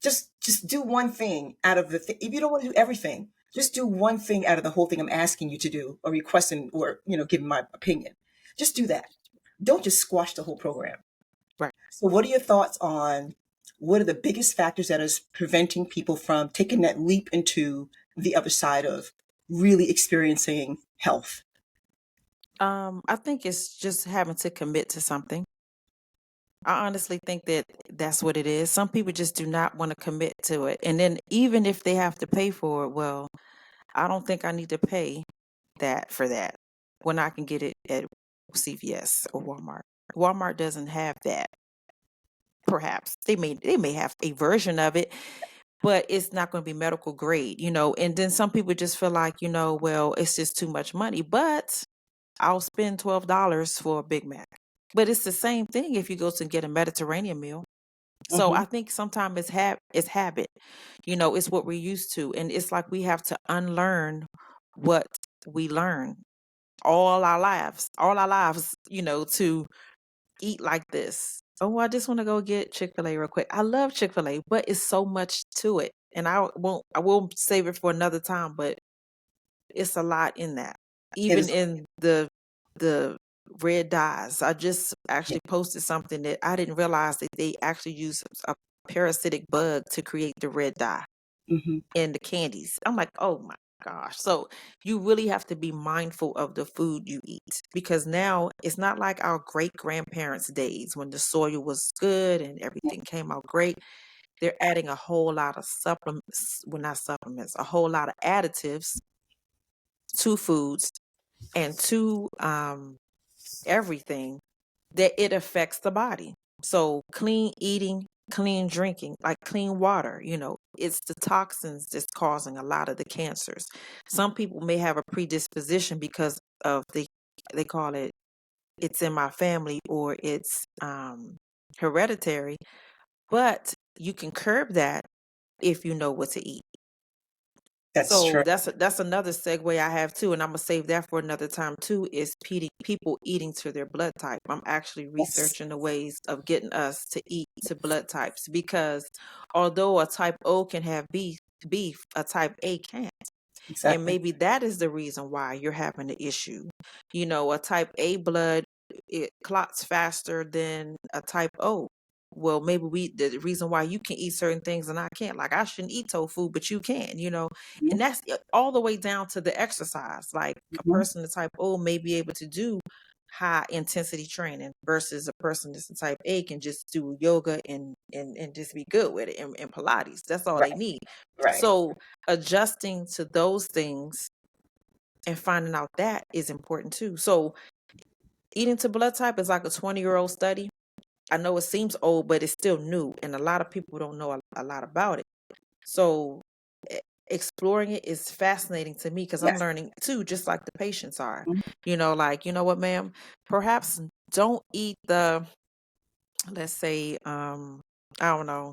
just do one thing out of the thing. If you don't want to do everything, just do one thing out of the whole thing I'm asking you to do or requesting or, giving my opinion. Just do that. Don't just squash the whole program. Right. So, what are your thoughts on what are the biggest factors that is preventing people from taking that leap into the other side of really experiencing health? I think it's just having to commit to something. I honestly think that that's what it is. Some people just do not want to commit to it. And then even if they have to pay for it, well, I don't think I need to pay that for that when I can get it at CVS or Walmart. Walmart doesn't have that. Perhaps they may have a version of it, but it's not going to be medical grade, And then some people just feel like, well, it's just too much money, but I'll spend $12 for a Big Mac. But it's the same thing if you go to get a Mediterranean meal. So Mm-hmm. I think sometimes it's habit, it's what we're used to, and it's like we have to unlearn what we learn all our lives, to eat like this. Oh, I just want to go get Chick-fil-A real quick. I love Chick-fil-A, but it's so much to it. And I will save it for another time, but it's a lot in that. It Even is. in the red dyes. I just Yeah. actually posted something that I didn't realize that they actually use a parasitic bug to create the red dye Mm-hmm. in the candies. I'm like, oh my gosh. So you really have to be mindful of the food you eat, because now it's not like our great grandparents' days when the soil was good and everything came out great. They're adding a whole lot of supplements, well, not supplements, a whole lot of additives to foods and to everything, that it affects the body. So clean eating, clean drinking, like clean water, it's the toxins that's causing a lot of the cancers. Some people may have a predisposition because of they call it's in my family, or it's hereditary, but you can curb that if you know what to eat. That's true. So that's another segue I have too, and I'm gonna save that for another time too. Is people eating to their blood type? I'm actually Yes. researching the ways of getting us to eat to blood types, because although a type O can have beef, a type A can't. And Exactly. maybe that is the reason why you're having the issue. A type A blood, it clots faster than a type O. Well, maybe the reason why you can eat certain things and I can't. Like I shouldn't eat tofu, but you can. And Mm-hmm. that's all the way down to the exercise. Like a Mm-hmm. person in type O may be able to do high intensity training versus a person that's in type A can just do yoga and just be good with it, and Pilates. That's all they Right. need. Right. So adjusting to those things and finding out that is important too. So eating to blood type is like a 20-year-old study. I know it seems old, but it's still new, and a lot of people don't know a lot about it. So e- exploring it is fascinating to me because I'm Yes. learning too, just like the patients are. Mhm. Like, you know what, ma'am? Perhaps don't eat let's say, I don't know,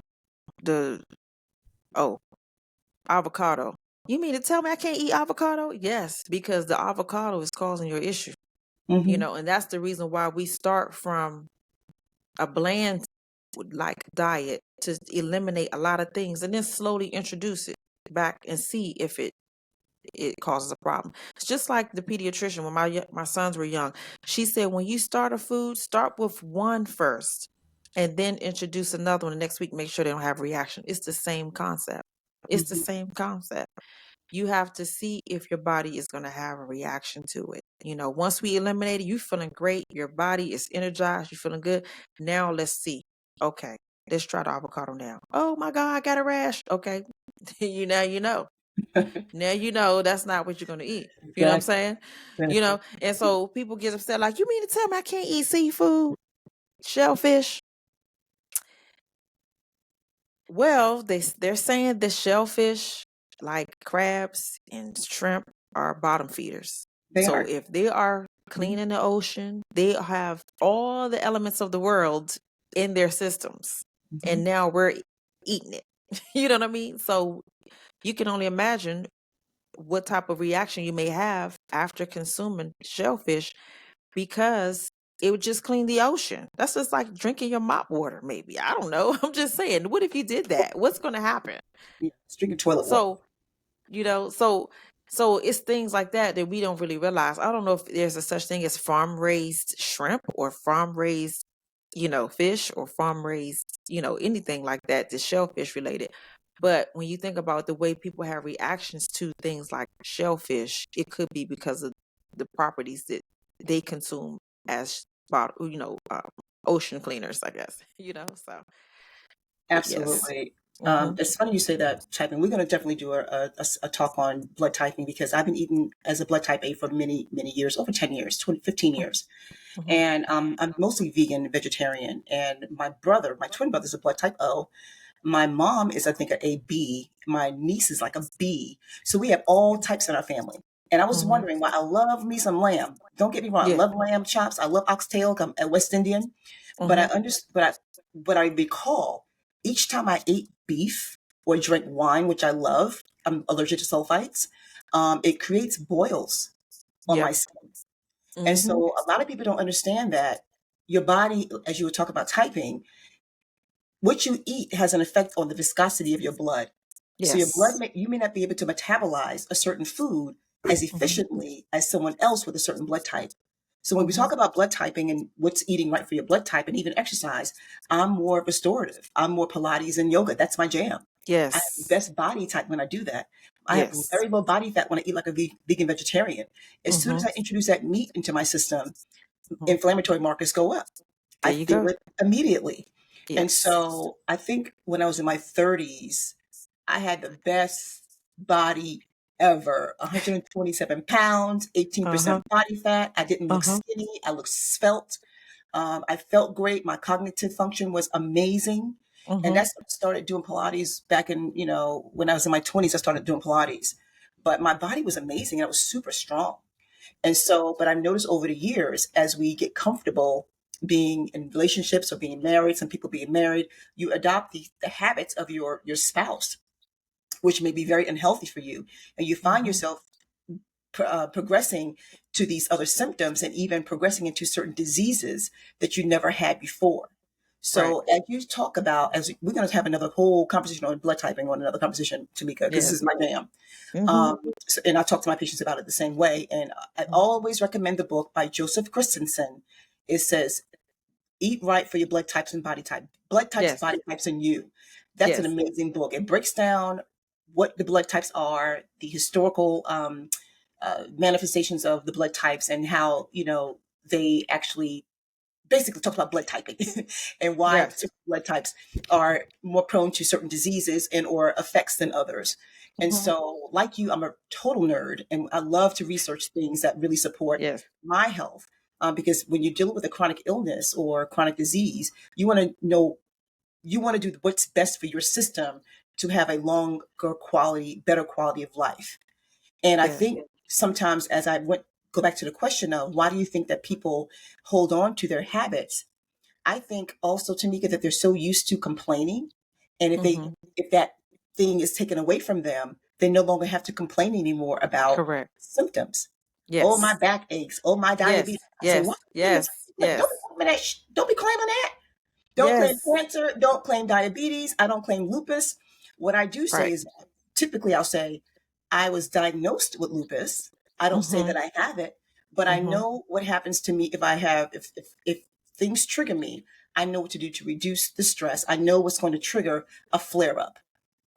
the, oh, avocado. You mean to tell me I can't eat avocado? Yes, because the avocado is causing your issue, Mm-hmm. and that's the reason why we start from a bland like diet to eliminate a lot of things and then slowly introduce it back and see if it causes a problem. It's just like the pediatrician when my sons were young. She said when you start a food, start with one first and then introduce another one the next week. Make sure they don't have a reaction. It's the same concept. It's the Mm-hmm. same concept. You have to see if your body is going to have a reaction to it. Once we eliminate it, you feeling great. Your body is energized. You're feeling good. Now let's see. Okay, let's try the avocado now. Oh my God, I got a rash. Okay, you know. Now you know that's not what you're going to eat. You know what I'm Exactly. saying? Exactly. And so people get upset like, you mean to tell me I can't eat seafood, shellfish? Well, they're saying the shellfish, like crabs and shrimp, are bottom feeders. They So are. if they are Mm-hmm. clean in the ocean, they have all the elements of the world in their systems, Mm-hmm. and now we're eating it. You know what I mean? So you can only imagine what type of reaction you may have after consuming shellfish, because it would just clean the ocean. That's just like drinking your mop water, maybe. I don't know. I'm just saying, what if you did that? What's going to happen? Yeah. It's drinking toilet water. So, you know, so so it's things like that that we don't really realize. I don't know if there's a such thing as farm raised shrimp or farm raised fish or farm raised, anything like that, the shellfish related. But when you think about the way people have reactions to things like shellfish, it could be because of the properties that they consume as ocean cleaners, I guess. So but yes. Absolutely. Mm-hmm. It's funny you say that, typing. We're going to definitely do a talk on blood typing because I've been eating as a blood type A for many, many years, over 10 years, 20, 15 years. Mm-hmm. And I'm mostly vegan, vegetarian. And my twin brother is a blood type O. My mom is, I think, an AB. My niece is like a B. So we have all types in our family. And I was Mm-hmm. wondering why I love me some lamb. Don't get me wrong, I Yeah. love lamb chops. I love oxtail. I'm a West Indian. But I Mm-hmm. understand, but I recall each time I ate beef or drank wine, which I love, I'm allergic to sulfites. It creates boils on my Yep. skin. And Mm-hmm. so a lot of people don't understand that your body, as you were talking about typing, what you eat has an effect on the viscosity of your blood. So your blood Yes. you may not be able to metabolize a certain food as Mm-hmm. efficiently as someone else with a certain blood type. So when we Mm-hmm. talk about blood typing and what's eating right for your blood type and even exercise, I'm more restorative. I'm more Pilates and yoga. That's my jam. I have the Yes. best body type when I do that. I have Yes. very low body fat when I eat like a vegan vegetarian. As soon Mm-hmm. as I introduce that meat into my system, Mm-hmm. inflammatory markers go up. I There you feel go. it immediately. And Yes. so I think when I was in my 30s, I had the best body ever. 127 pounds, Uh-huh. 18% body fat. I didn't look Uh-huh. skinny. I looked svelte. I felt great. My cognitive function was amazing. And Mm-hmm. that's when I started doing Pilates back in, when I was in my 20s, I started doing Pilates. But my body was amazing. I was super strong. And so, but I've noticed over the years, as we get comfortable being in relationships or being married, some people being married, you adopt the habits of your spouse, which may be very unhealthy for you. And you find Mm-hmm. yourself progressing to these other symptoms and even progressing into certain diseases that you never had before. Right. So as you talk about, as we're going to have another whole conversation on blood typing on another conversation, Tameka, because this is Yes. my jam. Mm-hmm. And I talk to my patients about it the same way. And I always recommend the book by Joseph Christensen. It says, Eat Right for Your Blood Types and Body Type. Blood Types, Yes. Body Types, and You. That's an Yes. amazing book. It breaks down what the blood types are, the historical manifestations of the blood types, and how, they actually basically talks about blood typing and why Yes. particular blood types are more prone to certain diseases and or effects than others. And Mm-hmm. so, like you, I'm a total nerd, and I love to research things that really support Yes. my health. Because when you're dealing with a chronic illness or chronic disease, you want to know, you want to do what's best for your system to have a longer quality, better quality of life. And I Yes. think sometimes, as I went go back to the question of why do you think that people hold on to their habits, I think also, Tamika, that they're so used to complaining, and Mm-hmm. if that thing is taken away from them, they no longer have to complain anymore about Correct. symptoms. Oh, my Yes. back aches. Oh, my Yes. diabetes. I say, why? Yes. Yes. Don't be Yes. claiming that. Don't be claiming that. Don't claim Yes. cancer. Don't claim diabetes. I don't claim lupus. What I do say Right. is, typically I'll say, I was diagnosed with lupus. I don't say Mm-hmm. that I have it, but I Mm-hmm. know what happens to me if things trigger me. I know what to do to reduce the stress. I know what's going to trigger a flare up.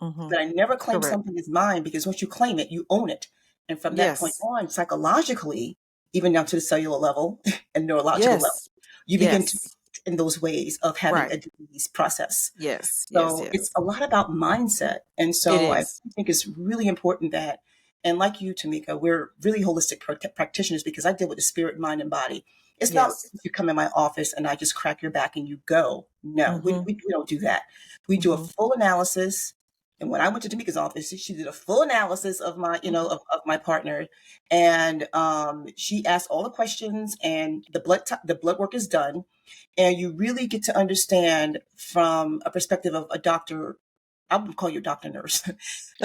Mm-hmm. But I never claim Correct. something as mine, because once you claim it, you own it. And from that point Yes. on, psychologically, even down to the cellular level and neurological level, Yes. you begin to Yes. act in those ways of having Right. a disease process. Yes. Yes. So it's Yes. a lot about mindset. And It so I is. think it's really important that, and like you, Tamika, we're really holistic practitioners, because I deal with the spirit, mind, and body. It's not Yes. like you come in my office and I just crack your back and you go. No, Mm-hmm. we don't do that. We do a Mm-hmm. full analysis. And when I went to Tamika's office, she did a full analysis of my, Mm-hmm. of my partner. And she asked all the questions, and the blood work is done, and you really get to understand from a perspective of a doctor. I would call you a doctor nurse,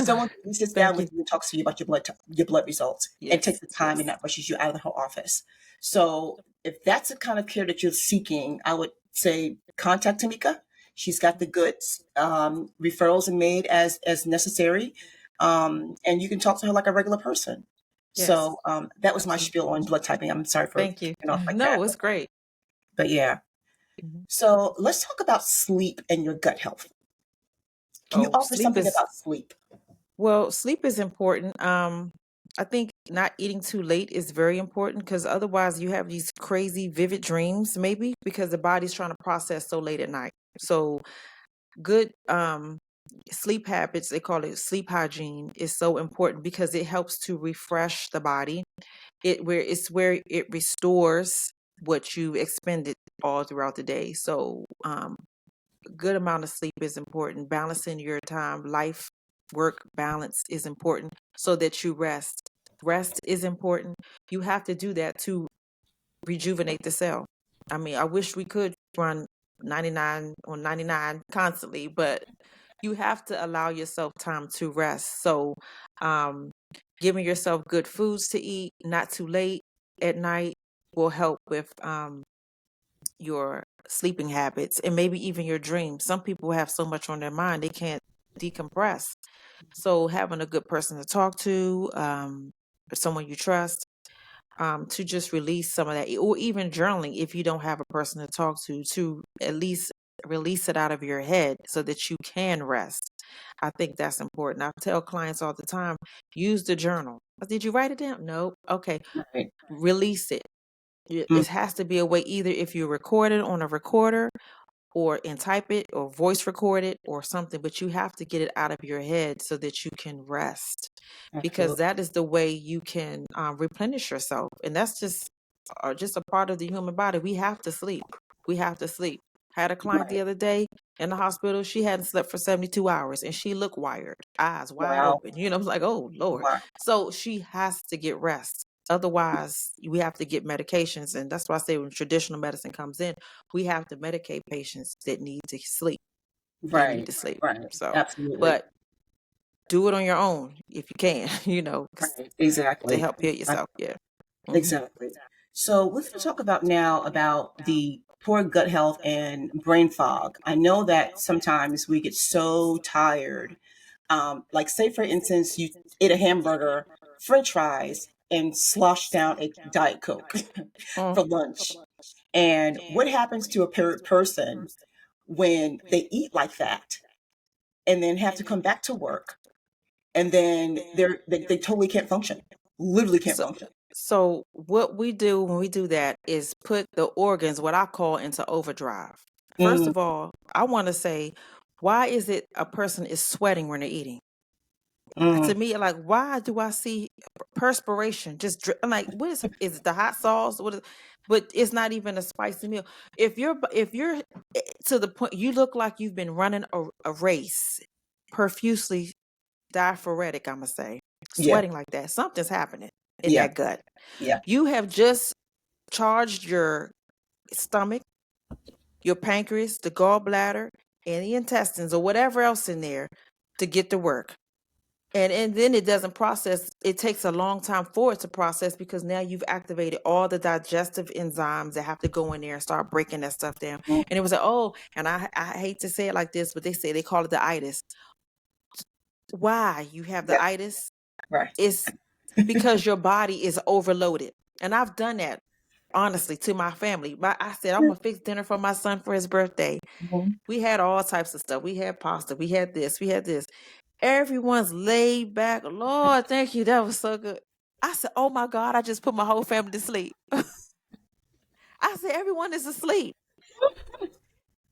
someone who sits down Thank with you. you and talks to you about your blood results, and takes Yes. the time and Yes. not rushes you out of her office. So if that's the kind of care that you're seeking, I would say contact Tamika. She's got the goods. Referrals are made as necessary, and you can talk to her like a regular person. Yes. So that was my Absolutely. spiel on blood typing. I'm sorry for Thank you. kicking off like that, No, it's great. but yeah. So let's talk about sleep and your gut health. Can you Oh, offer something about sleep? sleep is important. I think not eating too late is very important because otherwise you have these crazy vivid dreams, maybe because the body's trying to process so late at night. So good sleep habits, they call it sleep hygiene, is so important because it helps to refresh the body. Where it restores what you expended all throughout the day. So a good amount of sleep is important. Balancing your time, life, work balance is important so that you rest. Rest is important. You have to do that to rejuvenate the cell. I mean, I wish we could run 99 on 99 constantly, but you have to allow yourself time to rest. So, um, giving yourself good foods to eat, not too late at night, will help with your sleeping habits and maybe even your dreams. Some people have so much on their mind they can't decompress. So having a good person to talk to, or someone you trust, to just release some of that, or even journaling if you don't have a person to talk to at least release it out of your head so that you can rest. I think that's important. I tell clients all the time, use the journal. Did you write it down? No. Okay. Right. Release it. Mm, It has to be a way, either if you record it on a recorder and type it or voice record it or something, but you have to get it out of your head so that you can rest, because absolutely. that is the way you can replenish yourself. And that's just a part of the human body. We have to sleep. We have to sleep. I had a client the Right. other day in the hospital. She hadn't slept for 72 hours and she looked wired, eyes wide Wow. open. I was like, oh, Lord. Wow. So she has to get rest. Otherwise, we have to get medications. And that's why I say when traditional medicine comes in, we have to medicate patients that need to sleep. They need Right. to sleep. Right. So, Absolutely. but do it on your own if you can, 'cause Right. to Exactly. help heal yourself. Yeah. Hmm. Exactly. So we're going to talk about now about the poor gut health and brain fog. I know that sometimes we get so tired. Like say for instance, you ate a hamburger, French fries, and sloshed down a Diet Coke Mm. for lunch. And what happens to a person when they eat like that and then have to come back to work and then they totally can't function, literally can't So, function. so what we do when we do that is put the organs, what I call, into overdrive. First Mm, of all, I want to say, why is it a person is sweating when they're eating? To mm, me, like, why do I see perspiration just I'm like, what is it the hot sauce? But it's not even a spicy meal. If you're to the point you look like you've been running a race, profusely diaphoretic, I'm gonna say, yeah, sweating like that, something's happening in yeah, that gut. yeah. You have just charged your stomach, your pancreas, the gallbladder, and the intestines, or whatever else in there, to get to work. And then it doesn't process. It takes a long time for it to process because now you've activated all the digestive enzymes that have to go in there and start breaking that stuff down. Mm, And it was like, oh, and I hate to say it like this, but they call it the itis. Why you have the yeah, itis? right. It's because your body is overloaded. And I've done that honestly to my family. But I said, I'm gonna fix dinner for my son for his birthday. Mhm. We had all types of stuff. We had pasta. We had this. We had this. Everyone's laid back. Lord, thank you. That was so good. I said, oh my God, I just put my whole family to sleep. I said, everyone is asleep.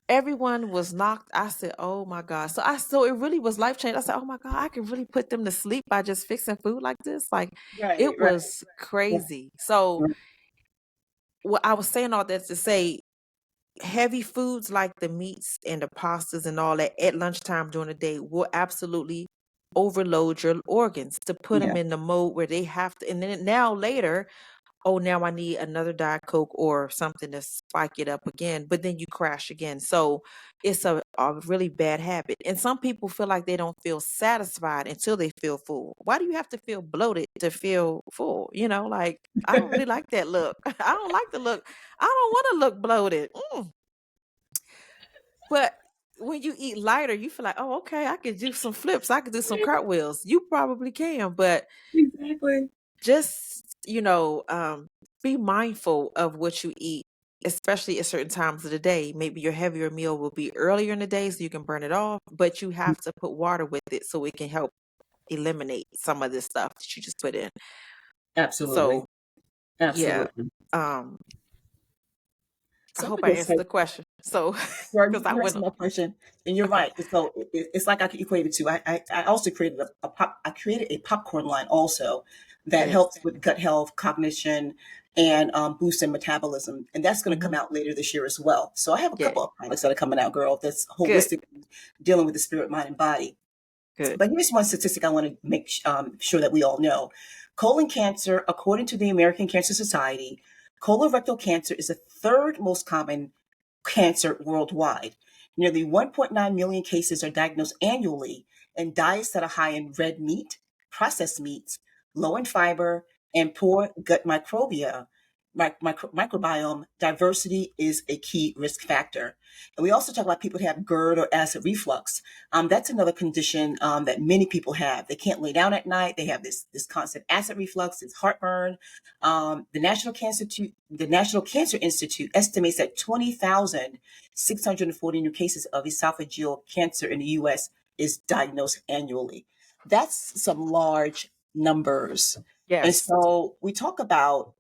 Everyone was knocked. I said, oh my God. So it really was life changing. I said, oh my God, I can really put them to sleep by just fixing food like this. Like, Right, it right. was Yeah, crazy. So right. what I was saying all that to say, heavy foods like the meats and the pastas and all that at lunchtime during the day will absolutely overload your organs to put them Yeah. in the mode where they have to. And then now later, oh, now I need another Diet Coke or something to spike it up again. But then you crash again. So it's a really bad habit. And some people feel like they don't feel satisfied until they feel full. Why do you have to feel bloated to feel full? Like, I don't really like that look. I don't like the look. I don't want to look bloated. But when you eat lighter, you feel like, oh, okay, I could do some flips. I could do some cartwheels. You probably can, but Exactly. just, be mindful of what you eat. especially at certain times of the day. Maybe your heavier meal will be earlier in the day so you can burn it off, but you have to put water with it so it can help eliminate some of this stuff that you just put in. Absolutely. So yeah, Absolutely. I So I'm hope I gonna answered say, the question. So well, because I you went answered my question, and you're okay, right. So it's like I could equate it to. I also created a pop. I created a popcorn line also that yes, helps with gut health, cognition, and boosting metabolism, and that's going to come hmm, out later this year as well. So I have a yeah, couple of products that are coming out, girl. That's good, holistic, dealing with the spirit, mind, and body. good. But here's one statistic I want to make sure that we all know. Colon cancer, according to the American Cancer Society, colorectal cancer is the third most common cancer worldwide. Nearly 1.9 million cases are diagnosed annually, and diets that are high in red meat, processed meats, low in fiber, and poor gut microbiome diversity is a key risk factor. And we also talk about people who have GERD or acid reflux. That's another condition that many people have. They can't lay down at night. They have this constant acid reflux, this heartburn. The National Cancer Institute estimates that 20,640 new cases of esophageal cancer in the U.S. is diagnosed annually. That's some large numbers. And Yes. so we talk about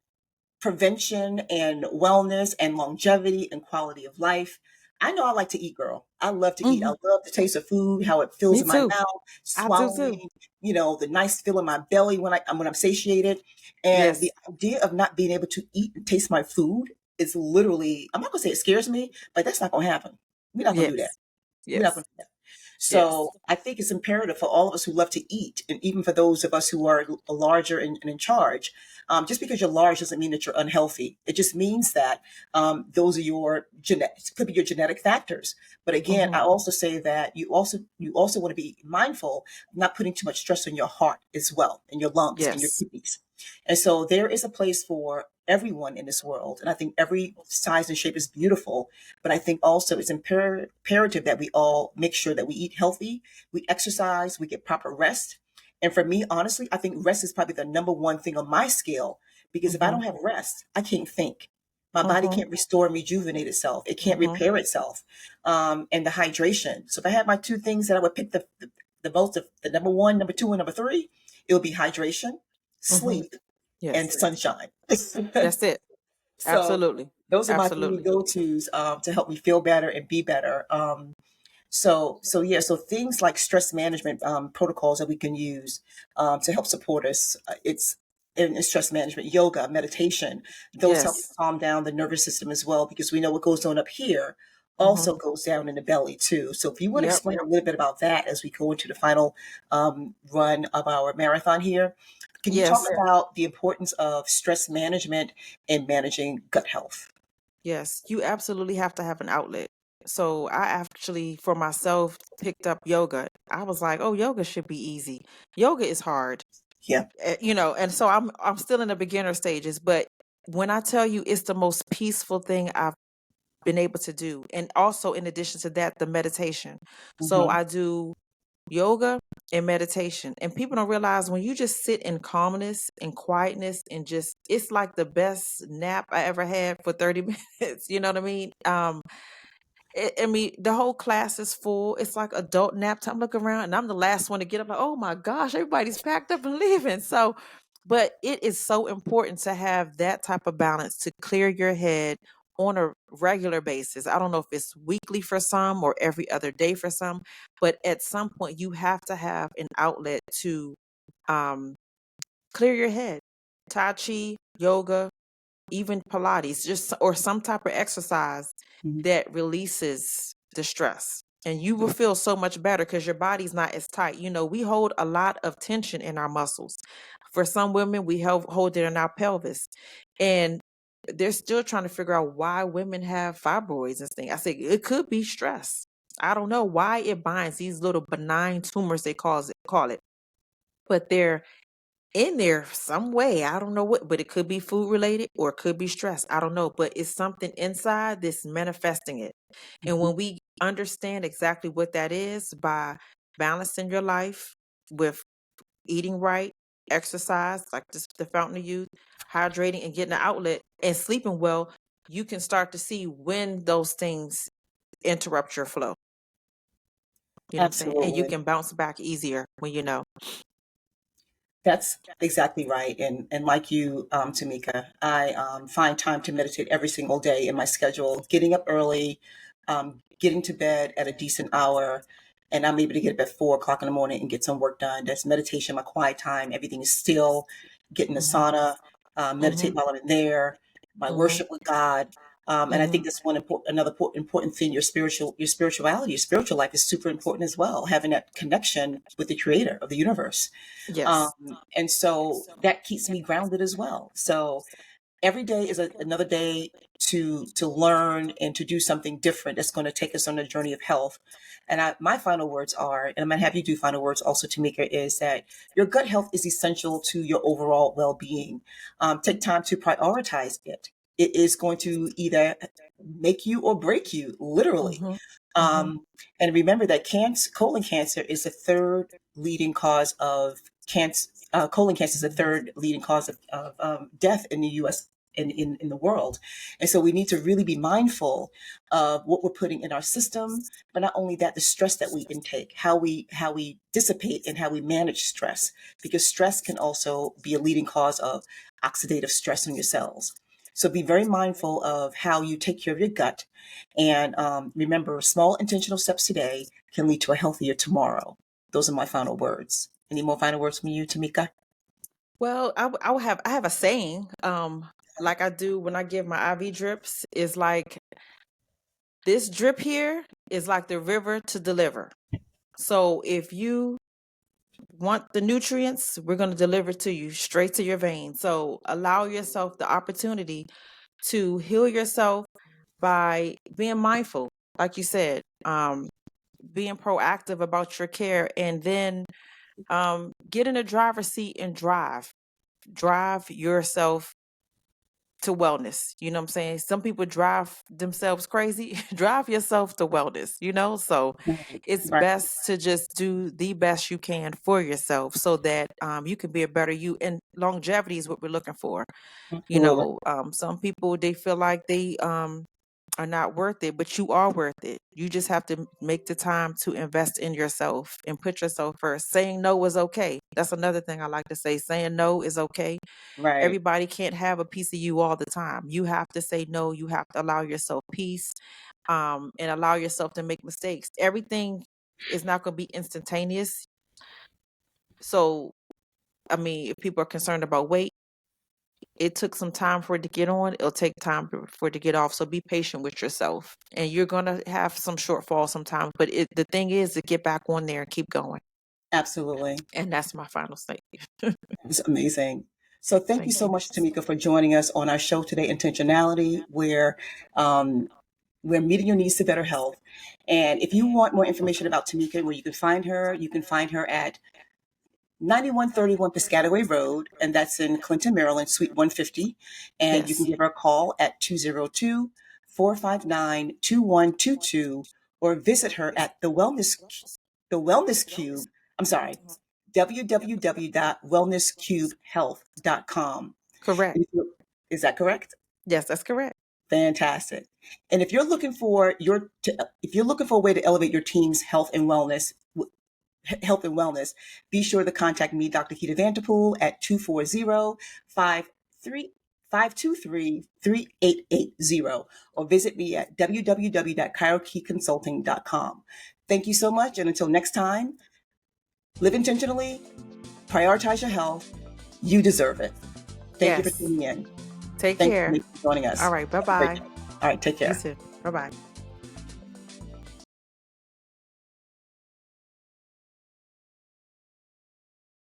prevention and wellness and longevity and quality of life. I know I like to eat, girl. I love to eat. I Hmm. love the taste of food, how it feels Me in my too. mouth, I do too. swallowing, the nice feel in my belly when I'm satiated. And the Yes. idea of not being able to eat and taste my food is literally, I'm not gonna say it scares me, but that's not gonna happen. We're not gonna do that. Yes. We're not Yes. gonna do that. Yes. So I think it's imperative for all of us who love to eat, and even for those of us who are larger and in charge. Just because you're large doesn't mean that you're unhealthy. It just means that those are your genetics, could be your genetic factors. But again, Hmm. I also say that you also want to be mindful of not putting too much stress on your heart as well, and your lungs and your Yes. kidneys. And so there is a place for everyone in this world, and I think every size and shape is beautiful. But I think also it's imperative that we all make sure that we eat healthy, we exercise, we get proper rest. And for me, honestly, I think rest is probably the number one thing on my scale, because if I Hmm. don't have rest, I can't think. My body Hmm. can't restore and rejuvenate itself. It can't Hmm. repair itself. And the hydration. So if I had my two things that I would pick the most of the number one, number two, and number three, it would be hydration, Hmm. sleep, and Yes. sunshine. That's it. So Absolutely. those are my three Absolutely. go-tos to help me feel better and be better. So things like stress management protocols that we can use to help support us. It's in stress management, yoga, meditation. Those help to Yes. calm down the nervous system as well, because we know what goes on up here Hmm. also goes down in the belly too. So if you want to Yep. explain a little bit about that as we go into the final run of our marathon here, can you talk Yes. about the importance of stress management in managing gut health? Yes. You absolutely have to have an outlet. So I actually, for myself, picked up yoga. I was like, oh, yoga should be easy. Yoga is hard. Yeah. And so I'm still in the beginner stages, but when I tell you it's the most peaceful thing I've been able to do. And also in addition to that, the meditation. So Hmm. I do yoga and meditation. And people don't realize when you just sit in calmness and quietness and just it's like the best nap I ever had for 30 minutes. You know what I mean? I mean, the whole class is full. It's like adult nap time. Look around, and I'm the last one to get up. Like, oh my gosh, everybody's packed up and leaving. So, but it is so important to have that type of balance to clear your head on a regular basis. I don't know if it's weekly for some or every other day for some, but at some point you have to have an outlet to um, clear your head. Tai Chi, yoga, even Pilates, just or some type of exercise Hmm. that releases the stress. And you will feel so much better because your body's not as tight. We hold a lot of tension in our muscles. For some women, we hold it in our pelvis. And they're still trying to figure out why women have fibroids and things. I say it could be stress. I don't know why it binds these little benign tumors they call it. But they're in there some way. I don't know what, but it could be food related or it could be stress. I don't know, but it's something inside that's manifesting it. And Hmm. when we understand exactly what that is by balancing your life with eating right, exercise, like the Fountain of Youth, hydrating and getting an outlet and sleeping well, you can start to see when those things interrupt your flow. You know what I'm saying? And you Absolutely. can bounce back easier when you know. That's exactly right. And like you, Tameka, I find time to meditate every single day in my schedule, getting up early, getting to bed at a decent hour, and I'm able to get up at 4 o'clock in the morning and get some work done. That's meditation, my quiet time. Everything is still, get in the Mm-hmm. sauna, meditate Mm-hmm. while I'm in there, my Mm-hmm. worship with God. And I think Mm-hmm. that's another important thing. Your spirituality, your spiritual life is super important as well. Having that connection with the creator of the universe. Yes. And so that keeps me grounded as well. So every day is another day to learn and to do something different that's going to take us on a journey of health. And my final words are, and I'm going to have you do final words also, Tameka, is that your gut health is essential to your overall well-being. Take time to prioritize it. It is going to either make you or break you, literally. Mm-hmm. Mm-hmm. Um, and remember that colon cancer is the third leading cause of cancer. Colon cancer is the third leading cause of death in the U.S. In the world. And so we need to really be mindful of what we're putting in our system, but not only that, the stress that we intake, how we dissipate and how we manage stress, because stress can also be a leading cause of oxidative stress on your cells. So be very mindful of how you take care of your gut. And remember, small intentional steps today can lead to a healthier tomorrow. Those are my final words. Any more final words from you, Tameka? Well, I have a saying, like I do when I give my IV drips, is like, this drip here is like the river to deliver. So if you want the nutrients, we're going to deliver to you straight to your veins. So allow yourself the opportunity to heal yourself by being mindful, like you said, being proactive about your care, and then get in the driver's seat and drive yourself to wellness. You know what I'm saying? Some people drive themselves crazy. Drive yourself to wellness, you know? So Right. it's Right. best to just do the best you can for yourself so that you can be a better you. And longevity is what we're looking for. You Absolutely. know, some people, they feel like they are not worth it, but you are worth it. You just have to make the time to invest in yourself and put yourself first. Saying no is okay. That's another thing I like to say. Saying no is okay. Right. Everybody can't have a piece of you all the time. You have to say no. You have to allow yourself peace, and allow yourself to make mistakes. Everything is not going to be instantaneous. So, I mean, if people are concerned about weight, it took some time for it to get on. It'll take time for it to get off. So be patient with yourself, and you're going to have some shortfalls sometimes. But the thing is to get back on there and keep going. Absolutely. And that's my final statement. It's amazing. So thank you Thank so you. much, Tameka, for joining us on our show today, Intentionality, where um, we're meeting your needs to better health. And if you want more information about Tameka and where you can find her at 9131 Piscataway Road, and that's in Clinton, Maryland, Suite 150. And you can Yes. give her a call at 202-459-2122, or visit her at the Wellness Cube. I'm sorry, www.wellnesscubehealth.com. Correct. Is that correct? Yes, that's correct. Fantastic. And if you're looking for a way to elevate your team's health and wellness, be sure to contact me, Dr. Keita Vanterpool, at 240-523-3880, or visit me at www.chirokeconsulting.com. Thank you so much, and until next time, live intentionally, prioritize your health. You deserve it. Thank you for Yes. tuning in. Take Thank care. you for joining us. All right. Have a great Bye-bye. day. All right, take You care. too. Bye-bye.